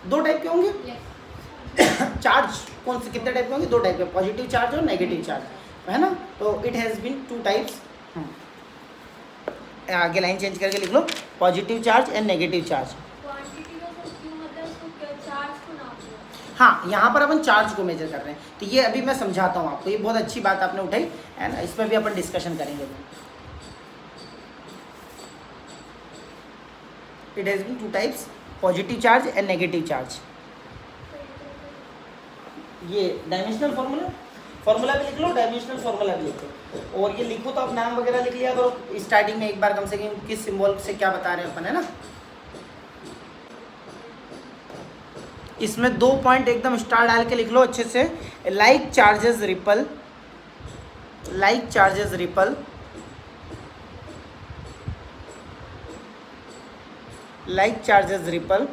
2 टाइप के होंगे। चार्ज कौन से कितने टाइप के होंगे, 2 टाइप के, पॉजिटिव चार्ज और नेगेटिव चार्ज, है ना। तो इट हैज़ बीन 2 टाइप्स। आगे लाइन चेंज करके लिख लो, positive charge and negative charge. हाँ, यहाँ पर अपन चार्ज को मेजर कर रहे हैं। तो ये अभी मैं समझाता हूँ आपको, ये बहुत अच्छी बात आपने उठाई, है ना, इस पर भी अपन डिस्कशन करेंगे। It has been 2 types, positive charge and negative charge. ये डायमेंशनल फॉर्मूला भी लिख लो, डायमेंशनल फॉर्मूला भी लिख लो, और ये लिखो तो आप नाम वगैरह लिख लिया करो स्टार्टिंग में एक बार कम से कम, किस सिंबल से क्या बता रहे हैं अपन, है ना। इसमें 2 पॉइंट एकदम स्टार डाल के लिख लो अच्छे से, like charges ripple, like charges ripple, like charges ripple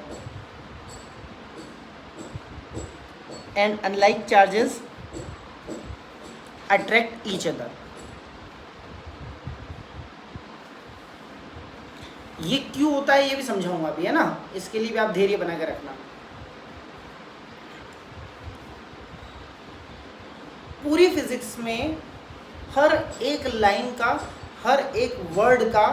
and unlike charges attract each other. ये क्यों होता है ये भी समझाऊंगा अभी, है ना, इसके लिए भी आप धैर्य बना के रखना। पूरी फिजिक्स में हर एक लाइन का, हर एक वर्ड का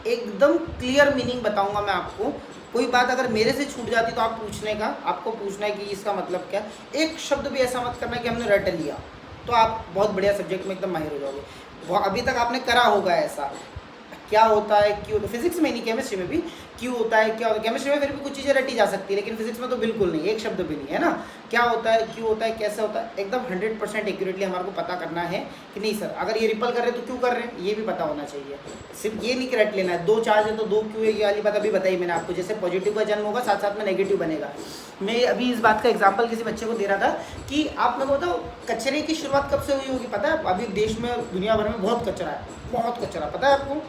एकदम क्लियर मीनिंग बताऊंगा मैं आपको। कोई बात अगर मेरे से छूट जाती तो आप पूछने का, आपको पूछना है कि इसका मतलब क्या। एक शब्द भी ऐसा मत करना कि हमने रट लिया, तो आप बहुत बढ़िया सब्जेक्ट में एकदम माहिर हो जाओगे। अभी तक आपने करा होगा ऐसा, क्या होता है क्यों, फिजिक्स में नहीं, केमिस्ट्री में भी क्यों होता है, क्या होता है। केमिस्ट्री में फिर भी कुछ चीज़ें रटी जा सकती है, लेकिन फिजिक्स में तो बिल्कुल नहीं, एक शब्द भी नहीं, है ना। क्या होता है, क्यों होता है, कैसे होता है, एकदम 100% एक्यूरेटली हमारे को पता करना है कि नहीं सर अगर ये रिपल कर रहे हैं तो क्यों कर रहे हैं, ये भी पता होना चाहिए। सिर्फ ये नहीं कि रट लेना है, 2 चार्ज है तो 2 क्यों है, ये वाली बात अभी बताई मैंने आपको। जैसे पॉजिटिव का जन्म होगा साथ साथ में नेगेटिव बनेगा। मैं अभी इस बात का एग्जाम्पल किसी बच्चे को दे रहा था कि आप मेरे को बताओ कचरे की शुरुआत कब से हुई होगी, पता है। अभी देश में दुनिया भर में बहुत कचरा है, बहुत कचरा, पता है आपको।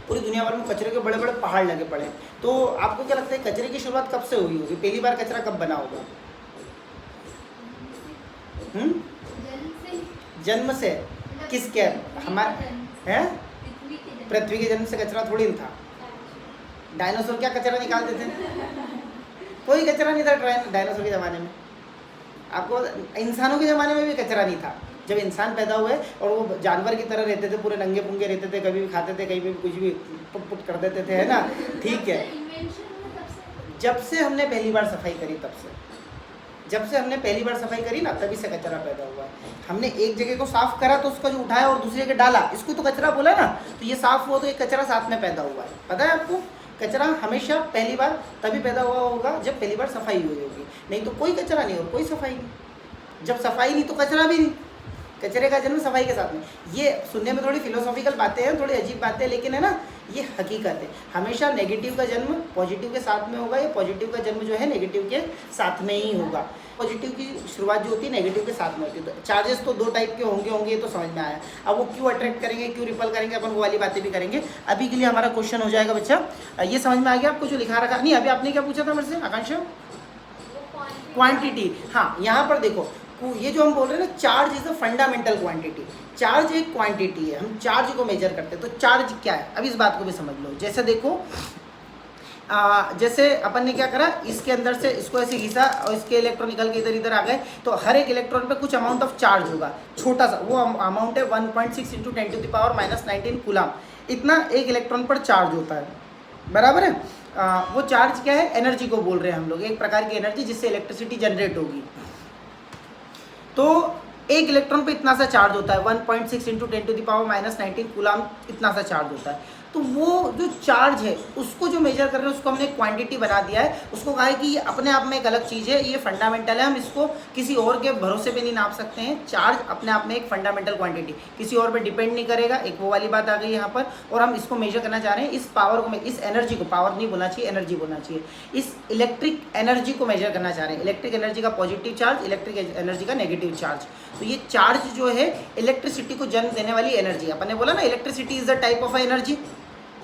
पूरी दुनिया भर में कचरे के बड़े बड़े पहाड़ लगे पड़े हैं। तो आपको क्या लगता है कचरे की शुरुआत कब से हुई होगी, पहली बार कचरा कब बना होगा। जन्म से, किसके, हमारे हैं, पृथ्वी के जन्म से कचरा थोड़ी था। डायनासोर क्या कचरा निकालते थे, कोई कचरा नहीं था डायनासोर के ज़माने में। आपको इंसानों के ज़माने में भी कचरा नहीं था। जब इंसान पैदा हुए और वो जानवर की तरह रहते थे, पूरे नंगे पुंगे रहते थे, कभी भी खाते थे, कहीं भी कुछ भी पुट पुट कर देते थे, है ना, ठीक है। जब से हमने पहली बार सफाई करी, तब से, जब से हमने पहली बार सफाई करी ना, तभी से कचरा पैदा हुआ है। हमने एक जगह को साफ करा तो उसका जो उठाया और दूसरी जगह डाला, इसको तो कचरा बोला ना। तो ये साफ हुआ तो एक कचरा साथ में पैदा हुआ है। पता है आपको, कचरा हमेशा पहली बार तभी पैदा हुआ होगा जब पहली बार सफाई हुई होगी, नहीं तो कोई कचरा नहीं और कोई सफाई नहीं। जब सफाई नहीं तो कचरा भी नहीं। कचरे का जन्म सफाई के साथ में। ये सुनने में थोड़ी फिलोसॉफिकल बातें हैं, थोड़ी अजीब बातें, लेकिन है ना, ये हकीकत है। हमेशा नेगेटिव का जन्म पॉजिटिव के साथ में होगा, या पॉजिटिव का जन्म जो है नेगेटिव के साथ में ही होगा। पॉजिटिव की शुरुआत जो होती है नेगेटिव के साथ में होती है। तो चार्जेस तो 2 टाइप के होंगे, ये तो समझ में आया। अब वो क्यों अट्रैक्ट करेंगे, क्यों रिपल करेंगे, अपन वो वाली बातें भी करेंगे। अभी के लिए हमारा क्वेश्चन हो जाएगा बच्चा, ये समझ में आ गया आपको जो लिखा रखा। नहीं, अभी आपने क्या पूछा था मेरे से आकांक्षा, क्वांटिटी। हाँ, यहाँ पर देखो ये जो हम बोल रहे हैं ना, charge is a fundamental quantity. Charge एक क्वांटिटी है, हम चार्ज को मेजर करते हैं। तो चार्ज क्या है, अब इस बात को भी समझ लो। जैसे देखो, जैसे अपन ने क्या करा, इसके अंदर से इसको ऐसे घिसा और इसके इलेक्ट्रॉन निकल के इधर इधर आ गए, तो हर एक इलेक्ट्रॉन पे कुछ अमाउंट ऑफ चार्ज होगा, छोटा सा। वो अमाउंट है 1.6 × 10⁻⁻19 कूलम। इतना एक इलेक्ट्रॉन पर चार्ज होता है, बराबर है। वो चार्ज क्या है, एनर्जी को बोल रहे हैं हम लोग, एक प्रकार की एनर्जी जिससे इलेक्ट्रिसिटी जनरेट होगी। तो एक इलेक्ट्रॉन पे इतना सा चार्ज होता है, 1.6 × 10⁻⁻19 कूलम, इतना सा चार्ज होता है। तो वो जो चार्ज है उसको जो मेजर कर रहे हैं उसको हमने क्वांटिटी बना दिया है। उसको कहा है कि ये अपने आप में एक अलग चीज़ है, ये फंडामेंटल है, हम इसको किसी और के भरोसे पे नहीं नाप सकते हैं। चार्ज अपने आप में एक फंडामेंटल क्वांटिटी, किसी और पे डिपेंड नहीं करेगा, एक वो वाली बात आ गई यहाँ पर। और हम इसको मेजर करना चाह रहे हैं, इस पावर को, इस एनर्जी को, पावर नहीं बोलना चाहिए, एनर्जी बोलना चाहिए, इस इलेक्ट्रिक एनर्जी को मेजर करना चाह रहे हैं। इलेक्ट्रिक एनर्जी का पॉजिटिव चार्ज, इलेक्ट्रिक एनर्जी का नेगेटिव चार्ज। तो ये चार्ज जो है इलेक्ट्रिसिटी को जन्म देने वाली एनर्जी। अपन ने बोला ना, electricity is the type of energy.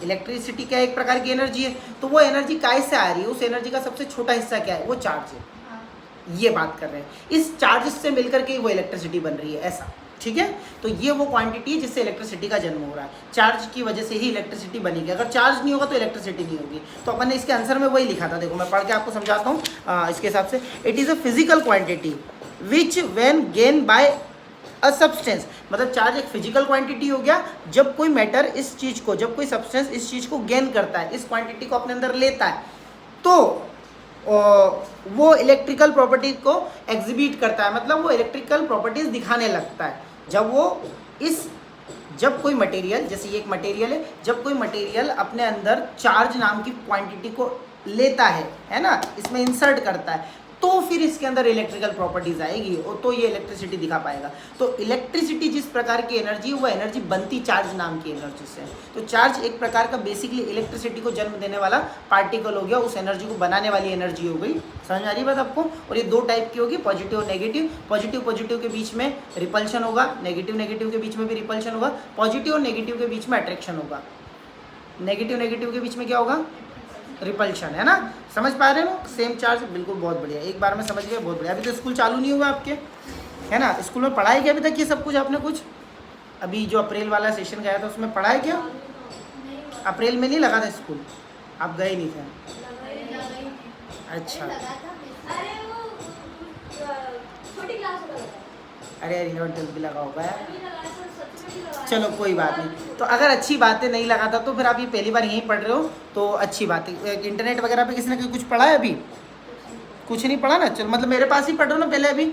Electricity क्या एक प्रकार की एनर्जी है। तो वो एनर्जी कैसे आ रही है, उस एनर्जी का सबसे छोटा हिस्सा क्या है, वो चार्ज है। ये बात कर रहे हैं, इस चार्ज से मिलकर के वो इलेक्ट्रिसिटी बन रही है, ऐसा, ठीक है। तो ये वो क्वांटिटी है जिससे इलेक्ट्रिसिटी का जन्म हो रहा है। चार्ज की वजह से ही इलेक्ट्रिसिटी बनेगी, अगर चार्ज नहीं होगा तो इलेक्ट्रिसिटी नहीं होगी। तो अपन ने इसके आंसर में वही लिखा था, देखो मैं पढ़ के आपको समझाता हूँ इसके हिसाब से। It is a physical quantity which when gain by a substance, मतलब चार्ज एक फिजिकल क्वांटिटी हो गया जब कोई मैटर इस चीज़ को, जब कोई सब्सटेंस इस चीज़ को गेन करता है, इस क्वांटिटी को अपने अंदर लेता है, तो वो इलेक्ट्रिकल प्रॉपर्टीज को एग्जिबिट करता है, मतलब वो इलेक्ट्रिकल प्रॉपर्टीज दिखाने लगता है। जब कोई मटेरियल, जैसे ये एक मटेरियल है, जब कोई मटेरियल अपने अंदर चार्ज नाम की क्वांटिटी को लेता है ना, इसमें इंसर्ट करता है, तो फिर इसके अंदर इलेक्ट्रिकल प्रॉपर्टीज आएगी और तो ये इलेक्ट्रिसिटी दिखा पाएगा। तो इलेक्ट्रिसिटी जिस प्रकार की एनर्जी है, वो एनर्जी बनती चार्ज नाम की एनर्जी से। तो चार्ज एक प्रकार का बेसिकली इलेक्ट्रिसिटी को जन्म देने वाला पार्टिकल हो गया, उस एनर्जी को बनाने वाली एनर्जी हो गई। समझ आ रही बात आपको। और ये दो टाइप की होगी, पॉजिटिव और नेगेटिव। पॉजिटिव के बीच में रिपल्शन होगा, नेगेटिव के बीच में भी रिपल्शन होगा। पॉजिटिव और नेगेटिव के बीच में अट्रैक्शन होगा, नेगेटिव के बीच में क्या होगा, रिपल्शन, है ना। समझ पा रहे हो, सेम चार्ज, बिल्कुल, बहुत बढ़िया, एक बार में समझ गए, बहुत बढ़िया। अभी तो स्कूल चालू नहीं हुआ आपके, है ना। स्कूल में पढ़ाई क्या अभी तक ये सब कुछ आपने कुछ, अभी जो अप्रैल वाला सेशन गया था उसमें पढ़ाई क्या, अप्रैल में नहीं लगा था स्कूल, आप गए नहीं थे, अच्छा। अरे 11th भी लगा होगा यार, चलो कोई बात नहीं। तो अगर अच्छी बातें नहीं लगा था तो फिर आप ये पहली बार यहीं पढ़ रहे हो तो अच्छी बात है। इंटरनेट वगैरह पे किसी ने कुछ पढ़ा है अभी, कुछ नहीं पढ़ा ना, चलो मतलब मेरे पास ही पढ़ रहे हो ना पहले, अभी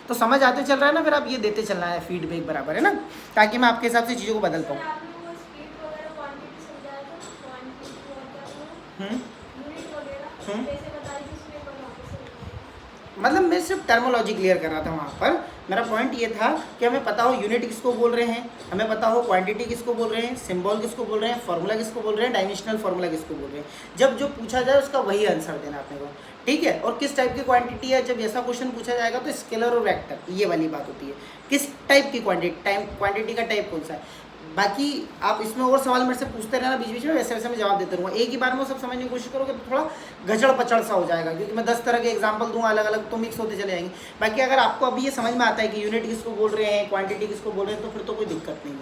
तो समझ आते चल रहा है ना, फिर आप ये देते चलना है फीडबैक, बराबर है ना, ताकि मैं आपके हिसाब से चीज़ों को बदल पाऊँ। मतलब मैं सिर्फ टर्मोलॉजी क्लियर कर रहा था वहाँ पर। मेरा पॉइंट ये था कि हमें पता हो यूनिट किसको बोल रहे हैं, हमें पता हो क्वांटिटी किसको बोल रहे हैं, सिंबल किसको बोल रहे हैं, फॉर्मूला किसको बोल रहे हैं, डायमेंशनल फॉर्मूला किसको बोल रहे हैं। जब जो पूछा जाए उसका वही आंसर देना अपने को, ठीक है। और किस टाइप की क्वांटिटी है, जब ऐसा क्वेश्चन पूछा जाएगा तो स्केलर और वेक्टर, ये वाली बात होती है। किस टाइप की क्वांटिटी का टाइप कौन सा है। बाकी आप इसमें और सवाल मेरे से पूछते रहना बीच बीच में, वैसे वैसे मैं जवाब देते रहूँगा। एक ही बार में सब समझने की कोशिश करोगे तो थोड़ा गजड़ पचड़ सा हो जाएगा, क्योंकि मैं 10 तरह के एग्जांपल दूंगा अलग अलग, तो मिक्स होते चले जाएंगे। बाकी अगर आपको अभी ये समझ में आता है कि यूनिट किसको बोल रहे हैं, क्वांटिटी किसको बोल रहे हैं, तो फिर तो कोई दिक्कत नहीं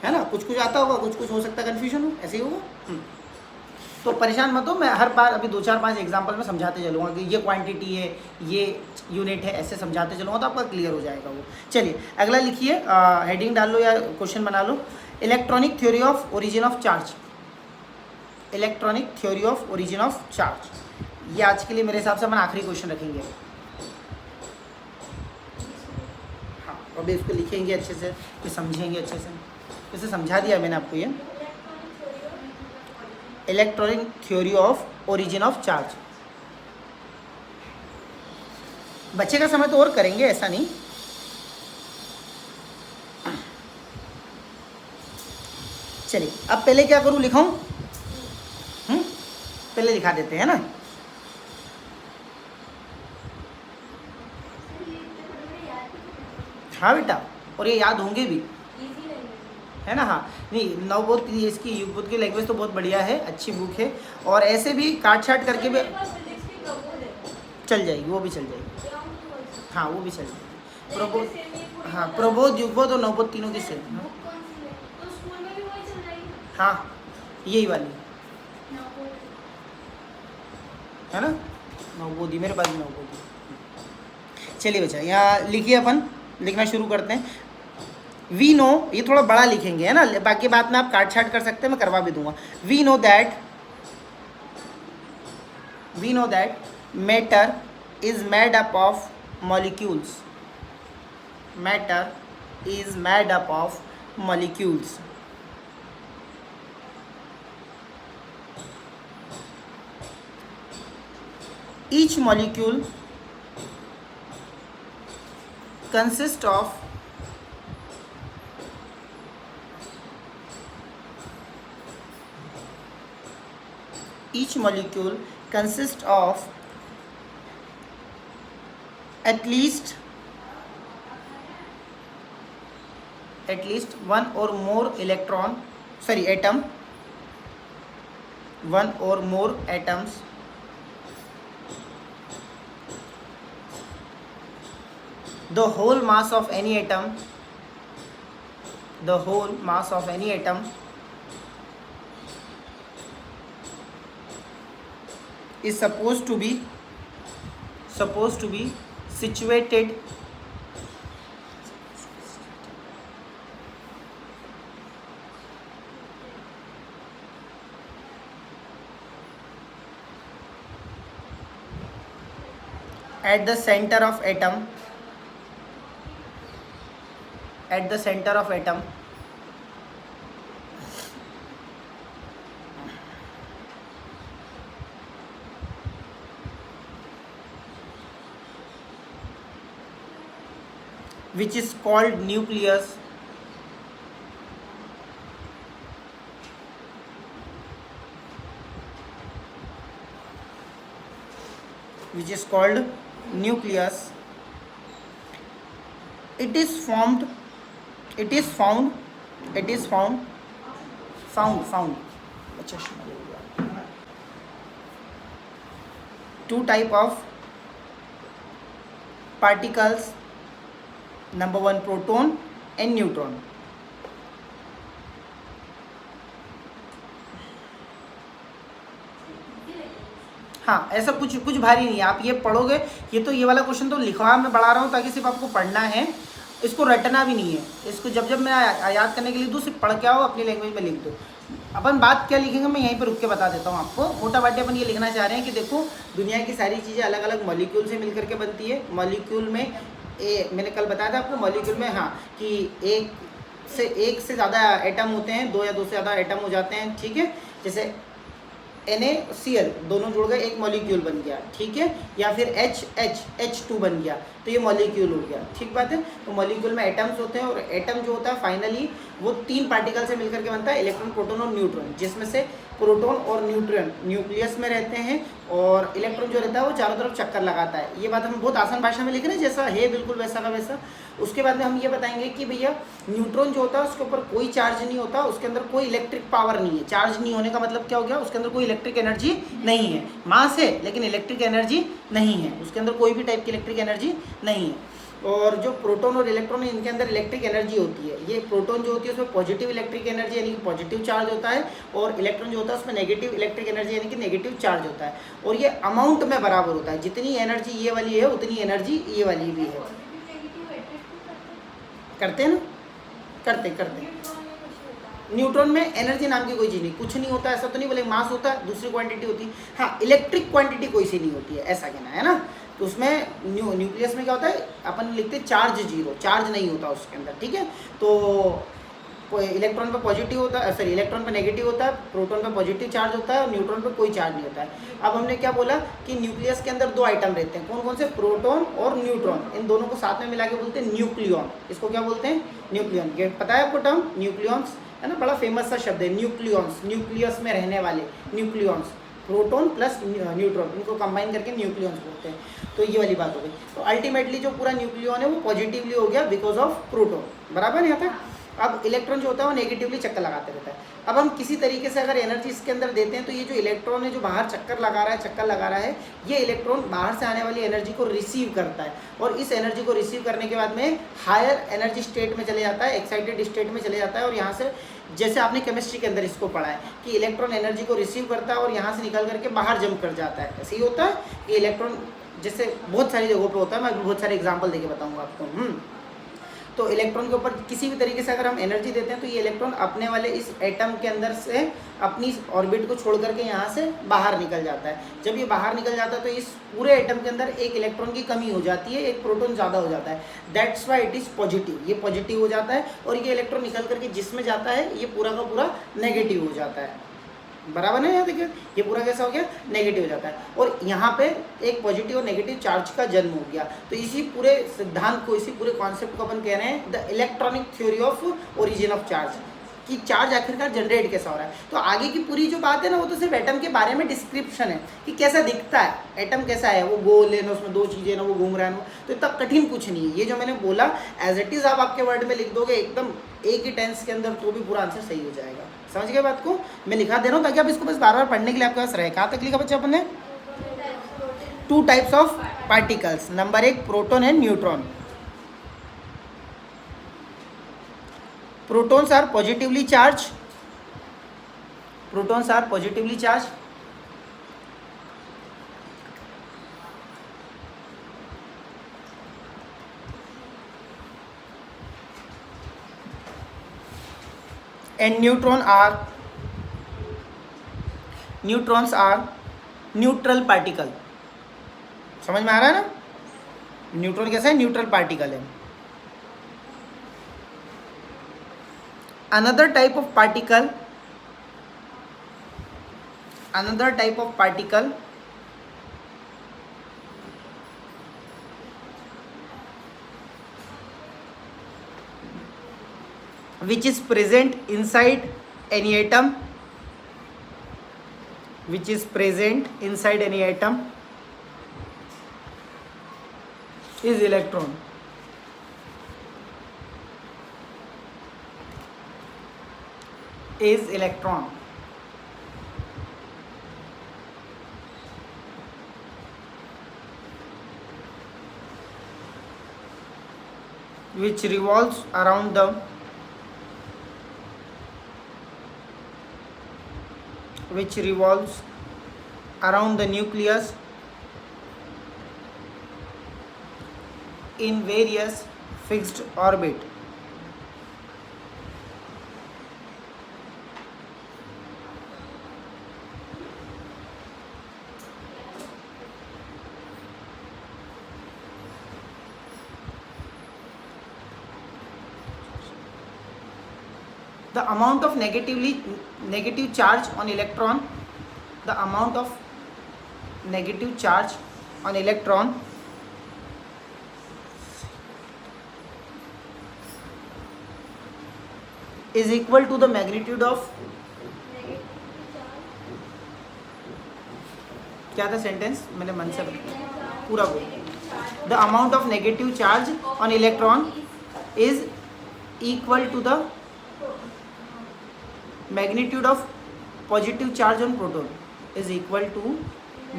है ना। कुछ आता होगा, कुछ हो सकता है कन्फ्यूजन हो, ऐसे ही होगा। तो परेशान मत हो, मैं हर बार अभी 2-4-5 एग्जाम्पल में समझाते चलूँगा कि ये क्वांटिटी है, ये यूनिट है, ऐसे समझाते चलूँगा तो आपका क्लियर हो जाएगा वो। चलिए अगला लिखिए, हेडिंग डाल लो या क्वेश्चन बना लो। Electronic theory of origin of charge, electronic theory of origin of charge, ये आज के लिए मेरे हिसाब से हम आखिरी क्वेश्चन रखेंगे। हाँ, अभी इसको लिखेंगे अच्छे से, फिर समझेंगे अच्छे से। इसे समझा दिया मैंने आपको ये, electronic theory of origin of charge. बच्चे का समय तो और करेंगे, ऐसा नहीं। चलिए अब पहले क्या करूं, लिखाऊं, पहले लिखा देते हैं ना। हाँ बेटा, और ये याद होंगे भी, है ना। हाँ नहीं, नवबोध की इसकी युगबोध की लैंग्वेज तो बहुत बढ़िया है, अच्छी बुक है। और ऐसे भी काट छाट करके भी चल जाएगी, वो भी चल जाएगी। हाँ वो भी चल जाएगी। प्रबोध, से भी पूरी हाँ तरह- प्रबोध, युगबोध और नवबोध तीनों की सेम है। बुक कौन सी है? तो स्कूल में भी वही चल रही है हाँ यही वाली नवबोध। है ना, नवबोधी, मेरे पास भी नवबोधी। चलिए बच्चा यहाँ लिखिए, अपन लिखना शुरू करते हैं। वी नो, ये थोड़ा बड़ा लिखेंगे है ना, बाकी बात में आप काट छाट कर सकते हैं, मैं करवा भी दूंगा। We know that matter is made up of molecules. Matter is made up of molecules. Each molecule consists of at least one or more atoms. The whole mass of any atom is supposed to be situated at the center of atom. Which is called nucleus. It is found अच्छा, two type of particles. Number one, proton and neutron. हाँ ऐसा कुछ भारी नहीं है, आप ये पढ़ोगे। ये तो ये वाला क्वेश्चन तो लिखवा मैं बढ़ा रहा हूँ ताकि सिर्फ आपको पढ़ना है, इसको रटना भी नहीं है। इसको जब मैं याद करने के लिए दूँ, सिर्फ पढ़ के आओ, अपनी लैंग्वेज में लिख दो। अपन बात क्या लिखेंगे मैं यहीं पर रुक के बता देता हूँ आपको। मोटा बाटी अपन ये लिखना चाह रहे हैं कि देखो दुनिया की सारी चीज़ें अलग अलग मॉलिक्यूल से मिलकर के बनती है। मॉलिक्यूल में मैंने कल बताया था आपको, मॉलिक्यूल में हाँ कि एक से ज़्यादा एटम होते हैं, दो या दो से ज़्यादा एटम हो जाते हैं, ठीक है। जैसे NaCl दोनों जुड़ गए, एक मॉलिक्यूल बन गया, ठीक है। या फिर H2 बन गया, तो ये मॉलिक्यूल हो गया, ठीक बात है। तो मॉलिक्यूल में एटम्स होते हैं, और एटम जो होता है फाइनली वो 3 पार्टिकल से मिलकर के बनता है, इलेक्ट्रॉन, प्रोटॉन और न्यूट्रॉन, जिसमें से प्रोटॉन और न्यूट्रॉन न्यूक्लियस में रहते हैं, और इलेक्ट्रॉन जो रहता है वो चारों तरफ चक्कर लगाता है। ये बात हम बहुत आसान भाषा में लिख रहे हैं, जैसा है बिल्कुल वैसा का वैसा। उसके बाद में हम ये बताएंगे कि भैया न्यूट्रॉन जो होता है उसके ऊपर कोई चार्ज नहीं होता, उसके अंदर कोई इलेक्ट्रिक पावर नहीं है। चार्ज नहीं होने का मतलब क्या हो गया, उसके अंदर कोई इलेक्ट्रिक एनर्जी नहीं है। मास है लेकिन इलेक्ट्रिक एनर्जी नहीं है, उसके अंदर कोई भी टाइप की इलेक्ट्रिक एनर्जी नहीं है। और जो प्रोटॉन और इलेक्ट्रॉन है, इनके अंदर इलेक्ट्रिक एनर्जी होती है। ये प्रोटॉन जो होती है उसमें पॉजिटिव इलेक्ट्रिक एनर्जी यानी कि पॉजिटिव चार्ज होता है, और इलेक्ट्रॉन जो होता है उसमें नेगेटिव इलेक्ट्रिक एनर्जी यानी कि नेगेटिव चार्ज होता है। और ये अमाउंट में बराबर होता है, जितनी एनर्जी ये वाली है उतनी एनर्जी ये वाली भी है। करते हैं ना, करते न्यूट्रॉन में एनर्जी नाम की कोई चीज़ नहीं, कुछ नहीं होता। ऐसा तो नहीं बोले मास होता है, दूसरी क्वांटिटी होती है। हाँ इलेक्ट्रिक क्वांटिटी कोई सी नहीं होती है, ऐसा कहना है ना। तो उसमें न्यूक्लियस में क्या होता है, अपन लिखते हैं चार्ज जीरो, चार्ज नहीं होता उसके अंदर, ठीक है। तो इलेक्ट्रॉन पे पॉजिटिव होता है, सॉरी इलेक्ट्रॉन पे नेगेटिव होता है, प्रोटॉन पे पॉजिटिव चार्ज होता है, और न्यूट्रॉन पे कोई चार्ज नहीं होता है। अब हमने क्या बोला कि न्यूक्लियस के अंदर 2 आइटम रहते हैं, कौन कौन से, प्रोटॉन और न्यूट्रॉन। इन दोनों को साथ में मिला के बोलते हैं न्यूक्लियॉन। इसको क्या बोलते हैं, न्यूक्लियॉन। ये पता है आपको टर्म न्यूक्लियॉन्स, है ना, बड़ा फेमस सा शब्द है न्यूक्लियॉन्स, न्यूक्लियस में रहने वाले न्यूक्लियॉन्स। प्रोटॉन प्लस न्यूट्रॉन, इनको कंबाइन करके न्यूक्लियॉन्स बोलते हैं। तो ये वाली बात हो गई। तो अल्टीमेटली जो पूरा न्यूक्लियॉन है वो पॉजिटिवली हो गया बिकॉज ऑफ प्रोटॉन, बराबर यहाँ तक। अब इलेक्ट्रॉन जो होता है वो नेगेटिवली चक्कर लगाते रहता है। अब हम किसी तरीके से अगर एनर्जी इसके अंदर देते हैं तो ये जो इलेक्ट्रॉन है जो बाहर चक्कर लगा रहा है ये इलेक्ट्रॉन बाहर से आने वाली एनर्जी को रिसीव करता है, और इस एनर्जी को रिसीव करने के बाद में हायर एनर्जी स्टेट में चले जाता है, एक्साइटेड स्टेट में चले जाता है, और यहाँ से जैसे आपने केमिस्ट्री के अंदर इसको पढ़ा है कि इलेक्ट्रॉन एनर्जी को रिसीव करता है और यहाँ से निकल करके बाहर जंप कर जाता है। ऐसे ही होता है कि इलेक्ट्रॉन जैसे बहुत सारी जगहों पे होता है, मैं बहुत सारे एग्जांपल देके बताऊंगा आपको। तो इलेक्ट्रॉन के ऊपर किसी भी तरीके से अगर हम एनर्जी देते हैं तो ये इलेक्ट्रॉन अपने वाले इस एटम के अंदर से अपनी ऑर्बिट को छोड़ करके यहाँ से बाहर निकल जाता है। जब ये बाहर निकल जाता है तो इस पूरे एटम के अंदर एक इलेक्ट्रॉन की कमी हो जाती है, एक प्रोटॉन ज़्यादा हो जाता है, that's why it is positive. ये पॉजिटिव हो जाता है और ये इलेक्ट्रॉन निकल करके जिसमें जाता है ये पूरा का पूरा नेगेटिव हो जाता है। बराबर है, यहाँ देखिए ये पूरा कैसा हो गया, नेगेटिव हो जाता है, और यहाँ पे एक पॉजिटिव और नेगेटिव चार्ज का जन्म हो गया। तो इसी पूरे सिद्धांत को, इसी पूरे कॉन्सेप्ट को अपन कह रहे हैं the electronic theory of origin of charge, कि चार्ज आखिरकार जनरेट कैसा हो रहा है। तो आगे की पूरी जो बात है ना वो तो सिर्फ एटम के बारे में डिस्क्रिप्शन है कि कैसा दिखता है, एटम कैसा है, वो गोल है ना, उसमें दो चीज़ें ना, वो घूम रहा है ना, तो इतना कठिन कुछ नहीं है। ये जो मैंने बोला एज इट इज़ आप आपके वर्ड में लिख दोगे एकदम एक ही टेंस के अंदर तो भी पूरा आंसर सही हो जाएगा। समझ गए बात को? मैं लिखा दे रहा हूँ ताकि आप इसको बस बार बार पढ़ने के लिए आपके पास रहे। कहाँ तक लिखा बच्चे अपन ने? 2 types of particles. Number 1 proton and neutron. Protons are positively charge, protons are positively charged, and neutrons are neutral particle। समझ में आ रहा है ना? न्यूट्रॉन कैसा है? न्यूट्रल पार्टिकल है। another type of particle which is present inside any atom, is electron। which revolves around the nucleus in various fixed orbit। The amount of negative charge on electron, is equal to the magnitude of, क्या था sentence? मैंने मन से पूरा बोल। The amount of negative charge on electron is equal to the magnitude of positive charge on proton, is equal to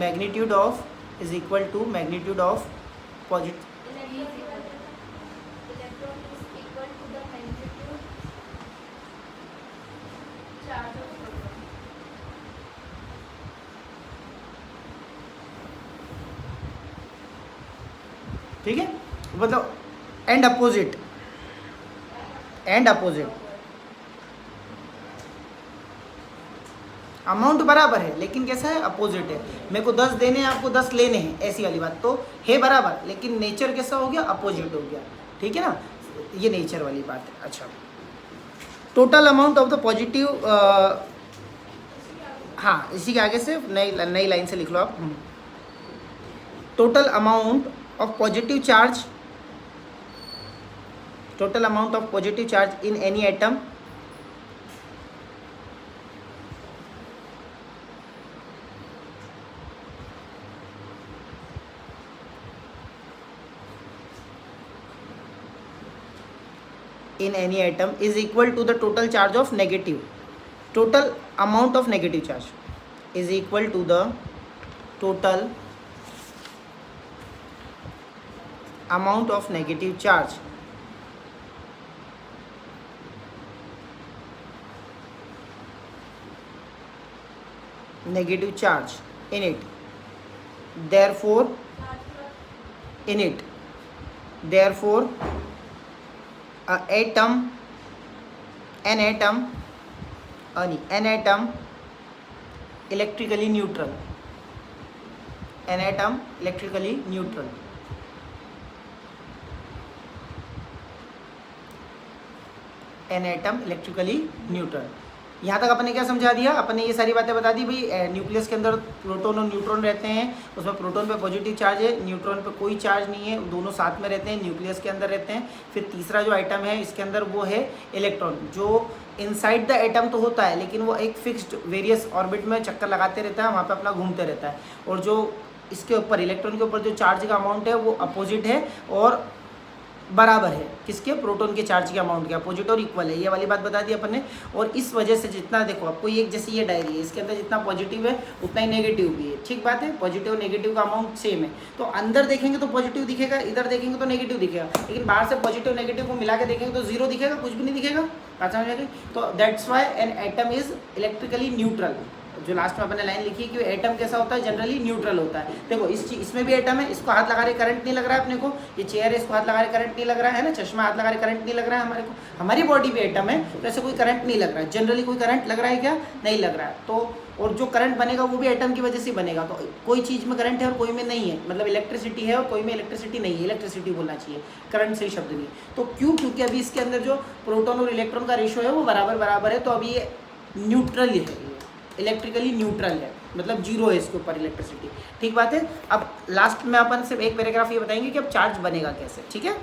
magnitude of positive। Electron is equal to the magnitude charge of proton। ठीक है, मतलब and opposite amount बराबर है लेकिन कैसा है? Opposite है। मेरे को 10 देने हैं, आपको 10 लेने हैं, ऐसी वाली बात। तो है बराबर लेकिन नेचर कैसा हो गया? अपोजिट हो गया। ठीक है ना, ये नेचर वाली बात है। अच्छा, total amount of the positive, हाँ इसी के आगे से नई लाइन से लिख लो आप। Total amount of positive charge in any atom in any atom is equal to the total charge of negative, total amount of negative charge is equal to the total amount of negative charge in it. Therefore an atom electrically neutral, an atom electrically neutral, an atom electrically neutral. यहाँ तक अपन ने क्या समझा दिया, अपन ने ये सारी बातें बता दी भाई। न्यूक्लियस के अंदर प्रोटॉन और न्यूट्रॉन रहते हैं, उसमें प्रोटॉन पे पॉजिटिव चार्ज है, न्यूट्रॉन पे कोई चार्ज नहीं है, दोनों साथ में रहते हैं, न्यूक्लियस के अंदर रहते हैं। फिर तीसरा जो आइटम है इसके अंदर वो है इलेक्ट्रॉन, जो इनसाइड द एटम तो होता है लेकिन वो एक फिक्स्ड वेरियस ऑर्बिट में चक्कर लगाते रहता है, वहाँ पे अपना घूमते रहता है। और जो इसके ऊपर इलेक्ट्रॉन के ऊपर जो चार्ज का अमाउंट है वो अपोजिट है और बराबर है किसके, प्रोटॉन के चार्ज के अमाउंट के, अपोजिट और इक्वल है। ये वाली बात बता दी अपन ने। और इस वजह से जितना देखो आपको ये जैसे ये डायरी है, इसके अंदर जितना पॉजिटिव है उतना ही नेगेटिव भी है, ठीक बात है। पॉजिटिव और नेगेटिव का अमाउंट सेम है, तो अंदर देखेंगे तो पॉजिटिव दिखेगा, इधर देखेंगे तो नेगेटिव दिखेगा, लेकिन बाहर से पॉजिटिव नेगेटिव को मिला के देखेंगे तो जीरो दिखेगा, कुछ भी नहीं दिखेगा। बात समझ आ गई? तो that's why an atom is electrically neutral. जो लास्ट में अपने लाइन लिखी है कि एटम कैसा होता है, जनरली न्यूट्रल होता है। देखो इसमें भी एटम है, इसको हाथ लगा रहे करंट नहीं लग रहा है अपने को, ये चेयर है इसको हाथ लगा रहे करंट नहीं लग रहा है ना, चश्मा हाथ लगा रहे करंट नहीं लग रहा है हमारे को, हमारी बॉडी भी एटम है तो ऐसे कोई करंट नहीं लग रहा है। जनरली कोई करंट लग रहा है क्या, नहीं लग रहा है। तो और जो करंट बनेगा वो भी एटम की वजह से बनेगा। तो कोई चीज़ में करंट है और कोई में नहीं है, मतलब इलेक्ट्रिसिटी है और कोई में इलेक्ट्रिसिटी नहीं है, इलेक्ट्रिसिटी बोलना चाहिए, करंट सही शब्द नहीं। तो क्यों, क्योंकि अभी इसके अंदर जो प्रोटॉन और इलेक्ट्रॉन का रेशियो है वो बराबर है, तो अभी ये न्यूट्रल है, इलेक्ट्रिकली न्यूट्रल है, मतलब जीरो है इसके ऊपर इलेक्ट्रिसिटी, ठीक बात है। अब लास्ट में अपन सिर्फ एक पैराग्राफ ये बताएंगे कि अब चार्ज बनेगा कैसे, ठीक है।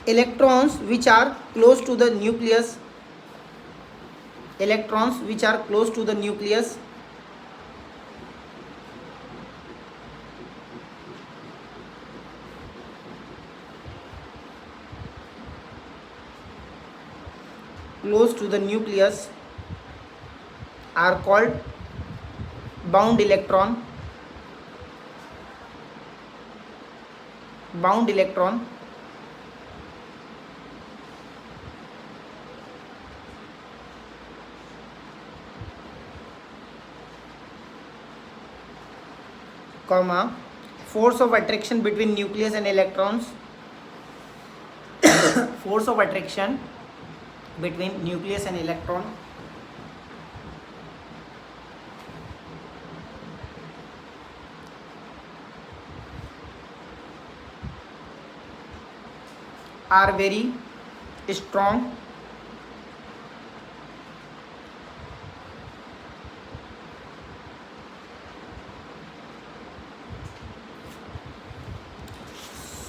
Electrons which are close to the nucleus, electrons which are close to the nucleus are called bound electron, comma, force of attraction between nucleus and electrons, force of attraction between nucleus and electron are very strong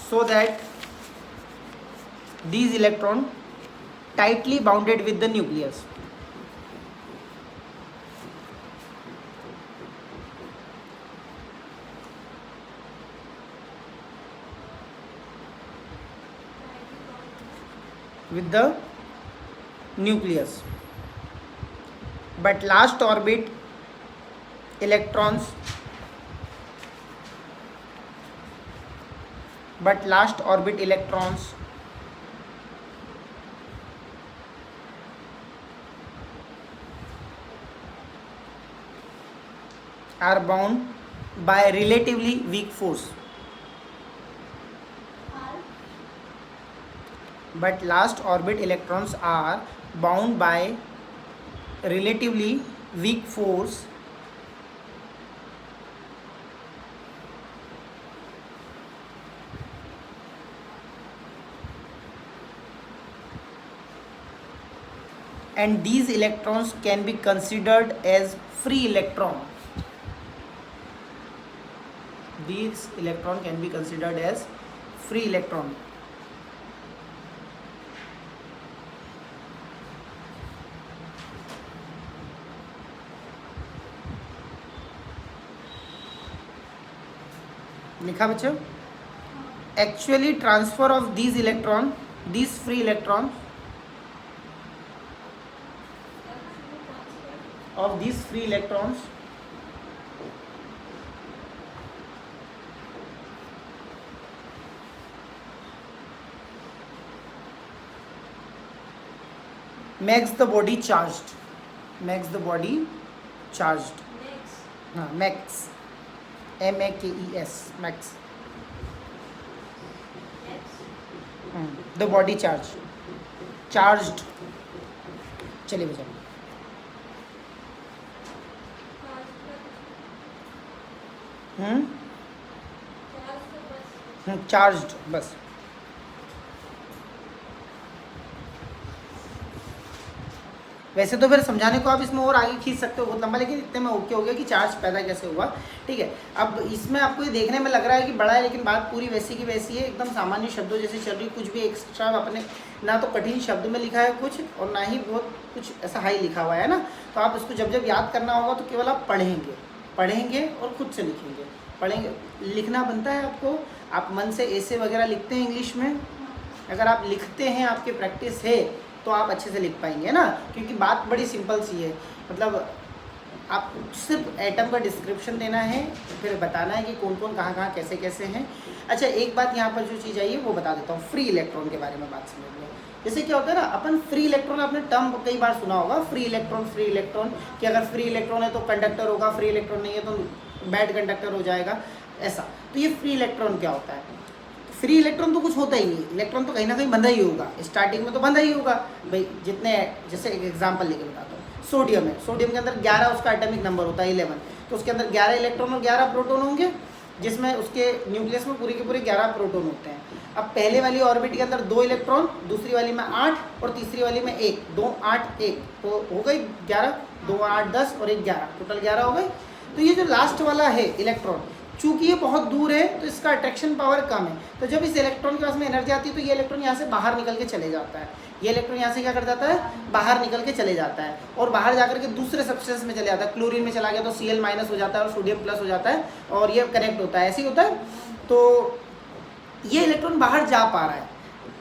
so that these electrons tightly bounded with the nucleus. With the nucleus, but last orbit electrons are bound by relatively weak force. But last orbit electrons are bound by relatively weak force and these electrons can be considered as free electron. These electron can be considered as free electron. लिखा बच्चों? Actually transfer of these electron, these free electron of these free electrons makes the body charged, makes the body charged. हाँ, max, MAKES, max, the body charged. चलिए बच्चों, charged बस। वैसे तो फिर समझाने को आप इसमें और आगे खींच सकते हो बहुत लंबा, लेकिन इतने में ओके हो गया कि चार्ज पैदा कैसे हुआ। ठीक है, अब इसमें आपको ये देखने में लग रहा है कि बड़ा है, लेकिन बात पूरी वैसी की वैसी है, एकदम सामान्य शब्दों जैसे चल रही, कुछ भी एक्स्ट्रा अपने ना तो कठिन शब्द में लिखा है कुछ, और ना ही बहुत कुछ ऐसा हाई लिखा हुआ है ना। तो आप इसको जब जब याद करना होगा तो केवल आप पढ़ेंगे और खुद से लिखेंगे। पढ़ेंगे, लिखना बनता है आपको, आप मन से ऐसे वगैरह लिखते हैं इंग्लिश में, अगर आप लिखते हैं, आपकी प्रैक्टिस है तो आप अच्छे से लिख पाएंगे, है ना। क्योंकि बात बड़ी सिंपल सी है, मतलब आप सिर्फ एटम का डिस्क्रिप्शन देना है, फिर बताना है कि कौन कौन कहाँ कहाँ कैसे कैसे हैं। अच्छा, एक बात यहाँ पर जो चीज़ आई है वो बता देता हूँ, फ्री इलेक्ट्रॉन के बारे में बात समझ लो। जैसे क्या होता है ना, अपन फ्री इलेक्ट्रॉन, आपने टर्म कई बार सुना होगा, फ्री इलेक्ट्रॉन कि अगर फ्री इलेक्ट्रॉन है तो कंडक्टर होगा, फ्री इलेक्ट्रॉन नहीं है तो बैड कंडक्टर हो जाएगा, ऐसा। तो ये फ्री इलेक्ट्रॉन क्या होता है? फ्री इलेक्ट्रॉन तो कुछ होता ही नहीं, इलेक्ट्रॉन तो कहीं ना कहीं बंधा ही होगा, स्टार्टिंग में तो बंधा ही होगा भाई। जितने, जैसे एक एग्जांपल लेके बताता हूँ, सोडियम है, सोडियम के अंदर 11 उसका एटॉमिक नंबर होता है 11, तो उसके अंदर 11 इलेक्ट्रॉन और 11 प्रोटॉन होंगे, जिसमें उसके न्यूक्लियस में पूरे के पूरे 11 प्रोटॉन होते हैं। अब पहले वाली ऑर्बिट के अंदर 2 इलेक्ट्रॉन, दूसरी वाली में 8 और तीसरी वाली में 1, 2 8 1, तो हो गई 11, 2 8 10 और 1 11, टोटल 11 हो गए। तो ये जो लास्ट वाला है इलेक्ट्रॉन, चूंकि ये बहुत दूर है तो इसका अट्रैक्शन पावर कम है, तो जब इस इलेक्ट्रॉन के पास में एनर्जी आती है तो ये इलेक्ट्रॉन यहाँ से बाहर निकल के चले जाता है। ये इलेक्ट्रॉन यहाँ से क्या कर जाता है, बाहर निकल के चले जाता है, और बाहर जाकर के दूसरे सब्सटेंस में चले जाता है। क्लोरीन में चला गया तो Cl- हो जाता है और सोडियम प्लस हो जाता है, और ये कनेक्ट होता है, ऐसे ही होता है। तो ये इलेक्ट्रॉन बाहर जा पा रहा है।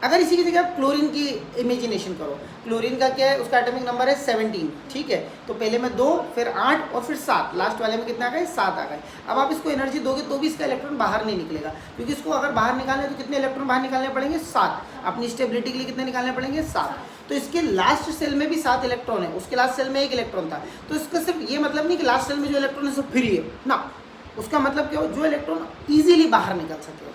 अगर इसी की जगह आप क्लोरीन की इमेजिनेशन करो, क्लोरीन का क्या है, उसका एटॉमिक नंबर है 17, ठीक है। तो पहले में 2, फिर 8 और फिर 7, लास्ट वाले में कितना आ गए, 7 आ गए। अब आप इसको एनर्जी दोगे तो भी इसका इलेक्ट्रॉन बाहर नहीं निकलेगा, क्योंकि इसको अगर बाहर निकालने तो कितने इलेक्ट्रॉन बाहर निकालने पड़ेंगे, 7। अपनी स्टेबिलिटी के लिए कितने निकालने पड़ेंगे, 7। तो इसके लास्ट सेल में भी 7 इलेक्ट्रॉन है, उसके लास्ट सेल में 1 इलेक्ट्रॉन था। तो इसका सिर्फ ये मतलब नहीं कि लास्ट सेल में जो इलेक्ट्रॉन है सब फ्री है ना, उसका मतलब क्या हो, जो इलेक्ट्रॉन ईजिली बाहर निकल सके,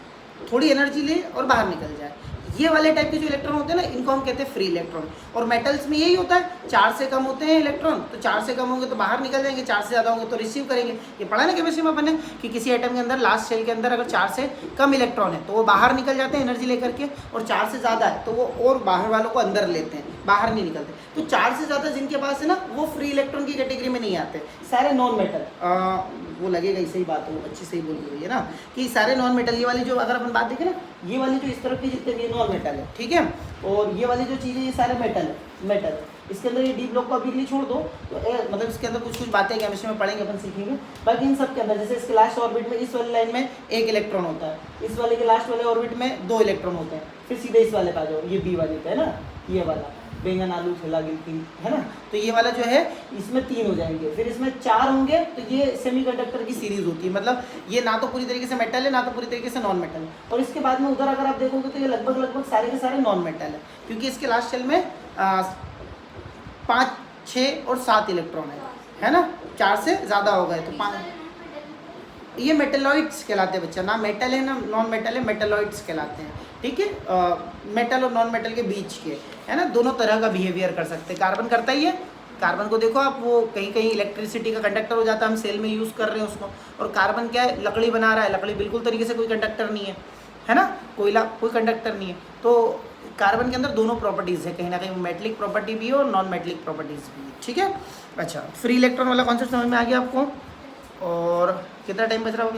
थोड़ी एनर्जी ले और बाहर निकल जाए, ये वाले टाइप के जो इलेक्ट्रॉन होते हैं ना, इनको हम कहते हैं फ्री इलेक्ट्रॉन। और मेटल्स में यही होता है, 4 से कम होते हैं इलेक्ट्रॉन, तो 4 से कम होंगे तो बाहर निकल जाएंगे, 4 से ज़्यादा होंगे तो रिसीव करेंगे। ये पढ़ा ना केमिस्ट्री में अपन ने कि किसी एटम के अंदर लास्ट सेल के अंदर अगर 4 से कम इलेक्ट्रॉन है तो वो बाहर निकल जाते हैं एनर्जी लेकर के, और 4 से ज़्यादा है तो वो और बाहर वालों को अंदर लेते हैं, बाहर नहीं निकलते। तो 4 से ज़्यादा जिनके पास है ना, वो फ्री इलेक्ट्रॉन की कैटेगरी में नहीं आते, सारे नॉन मेटल। वो लगेगा सही बात हो, अच्छी सही बोल रही है ना, कि सारे नॉन मेटल, ये वाली जो अगर अपन बात देखें ना, ये वाली जो इस तरफ की जितने भी नॉन मेटल है, ठीक है, और ये वाली जो चीज़ें ये सारे मेटल। इसके अंदर ये डी ब्लॉक को अभी के लिए छोड़ दो, तो मतलब इसके अंदर कुछ बातें केमिस्ट्री में पढ़ेंगे, अपन सीखेंगे। बाकी इन सब के अंदर, जैसे इसके लास्ट ऑर्बिट में इस वाली लाइन में 1 इलेक्ट्रॉन होता है, इस वाले के लास्ट वाले ऑर्बिट में 2 इलेक्ट्रॉन होते हैं, फिर सीधे इस वाले पे आ जाओ, ये बी वाले पे है ना, ये वाला बैंगन आलू छोला गिलकी है ना, तो ये वाला जो है इसमें 3 हो जाएंगे, फिर इसमें 4 होंगे। तो ये सेमीकंडक्टर की सीरीज होती है, मतलब ये ना तो पूरी तरीके से मेटल है, ना तो पूरी तरीके से नॉन मेटल है। और इसके बाद में उधर अगर आप देखोगे तो ये लगभग सारे के सारे नॉन मेटल है, क्योंकि इसके लास्ट शेल में 5, 6 और 7 इलेक्ट्रॉन है ना, 4 से ज़्यादा हो गए तो 5। ये मेटलॉइड्स कहलाते हैं बच्चा, ना मेटल है ना नॉन मेटल है, मेटलॉइड्स कहलाते हैं, ठीक है। मेटल और नॉन मेटल के बीच के, है ना, दोनों तरह का बिहेवियर कर सकते हैं। कार्बन करता ही है, कार्बन को देखो आप, वो कहीं कहीं इलेक्ट्रिसिटी का कंडक्टर हो जाता है, हम सेल में यूज़ कर रहे हैं उसको। और कार्बन क्या है, लकड़ी बना रहा है, लकड़ी बिल्कुल तरीके से कोई कंडक्टर नहीं है ना, कोयला कोई कंडक्टर नहीं है। तो कार्बन के अंदर दोनों प्रॉपर्टीज़ है, कहीं ना कहीं मेटलिक प्रॉपर्टी भी है और नॉन मेटलिक प्रॉपर्टीज़ भी है, ठीक है। अच्छा, फ्री इलेक्ट्रॉन वाला कॉन्सेप्ट समझ में आ गया आपको, और कितना टाइम बच रहा होगा?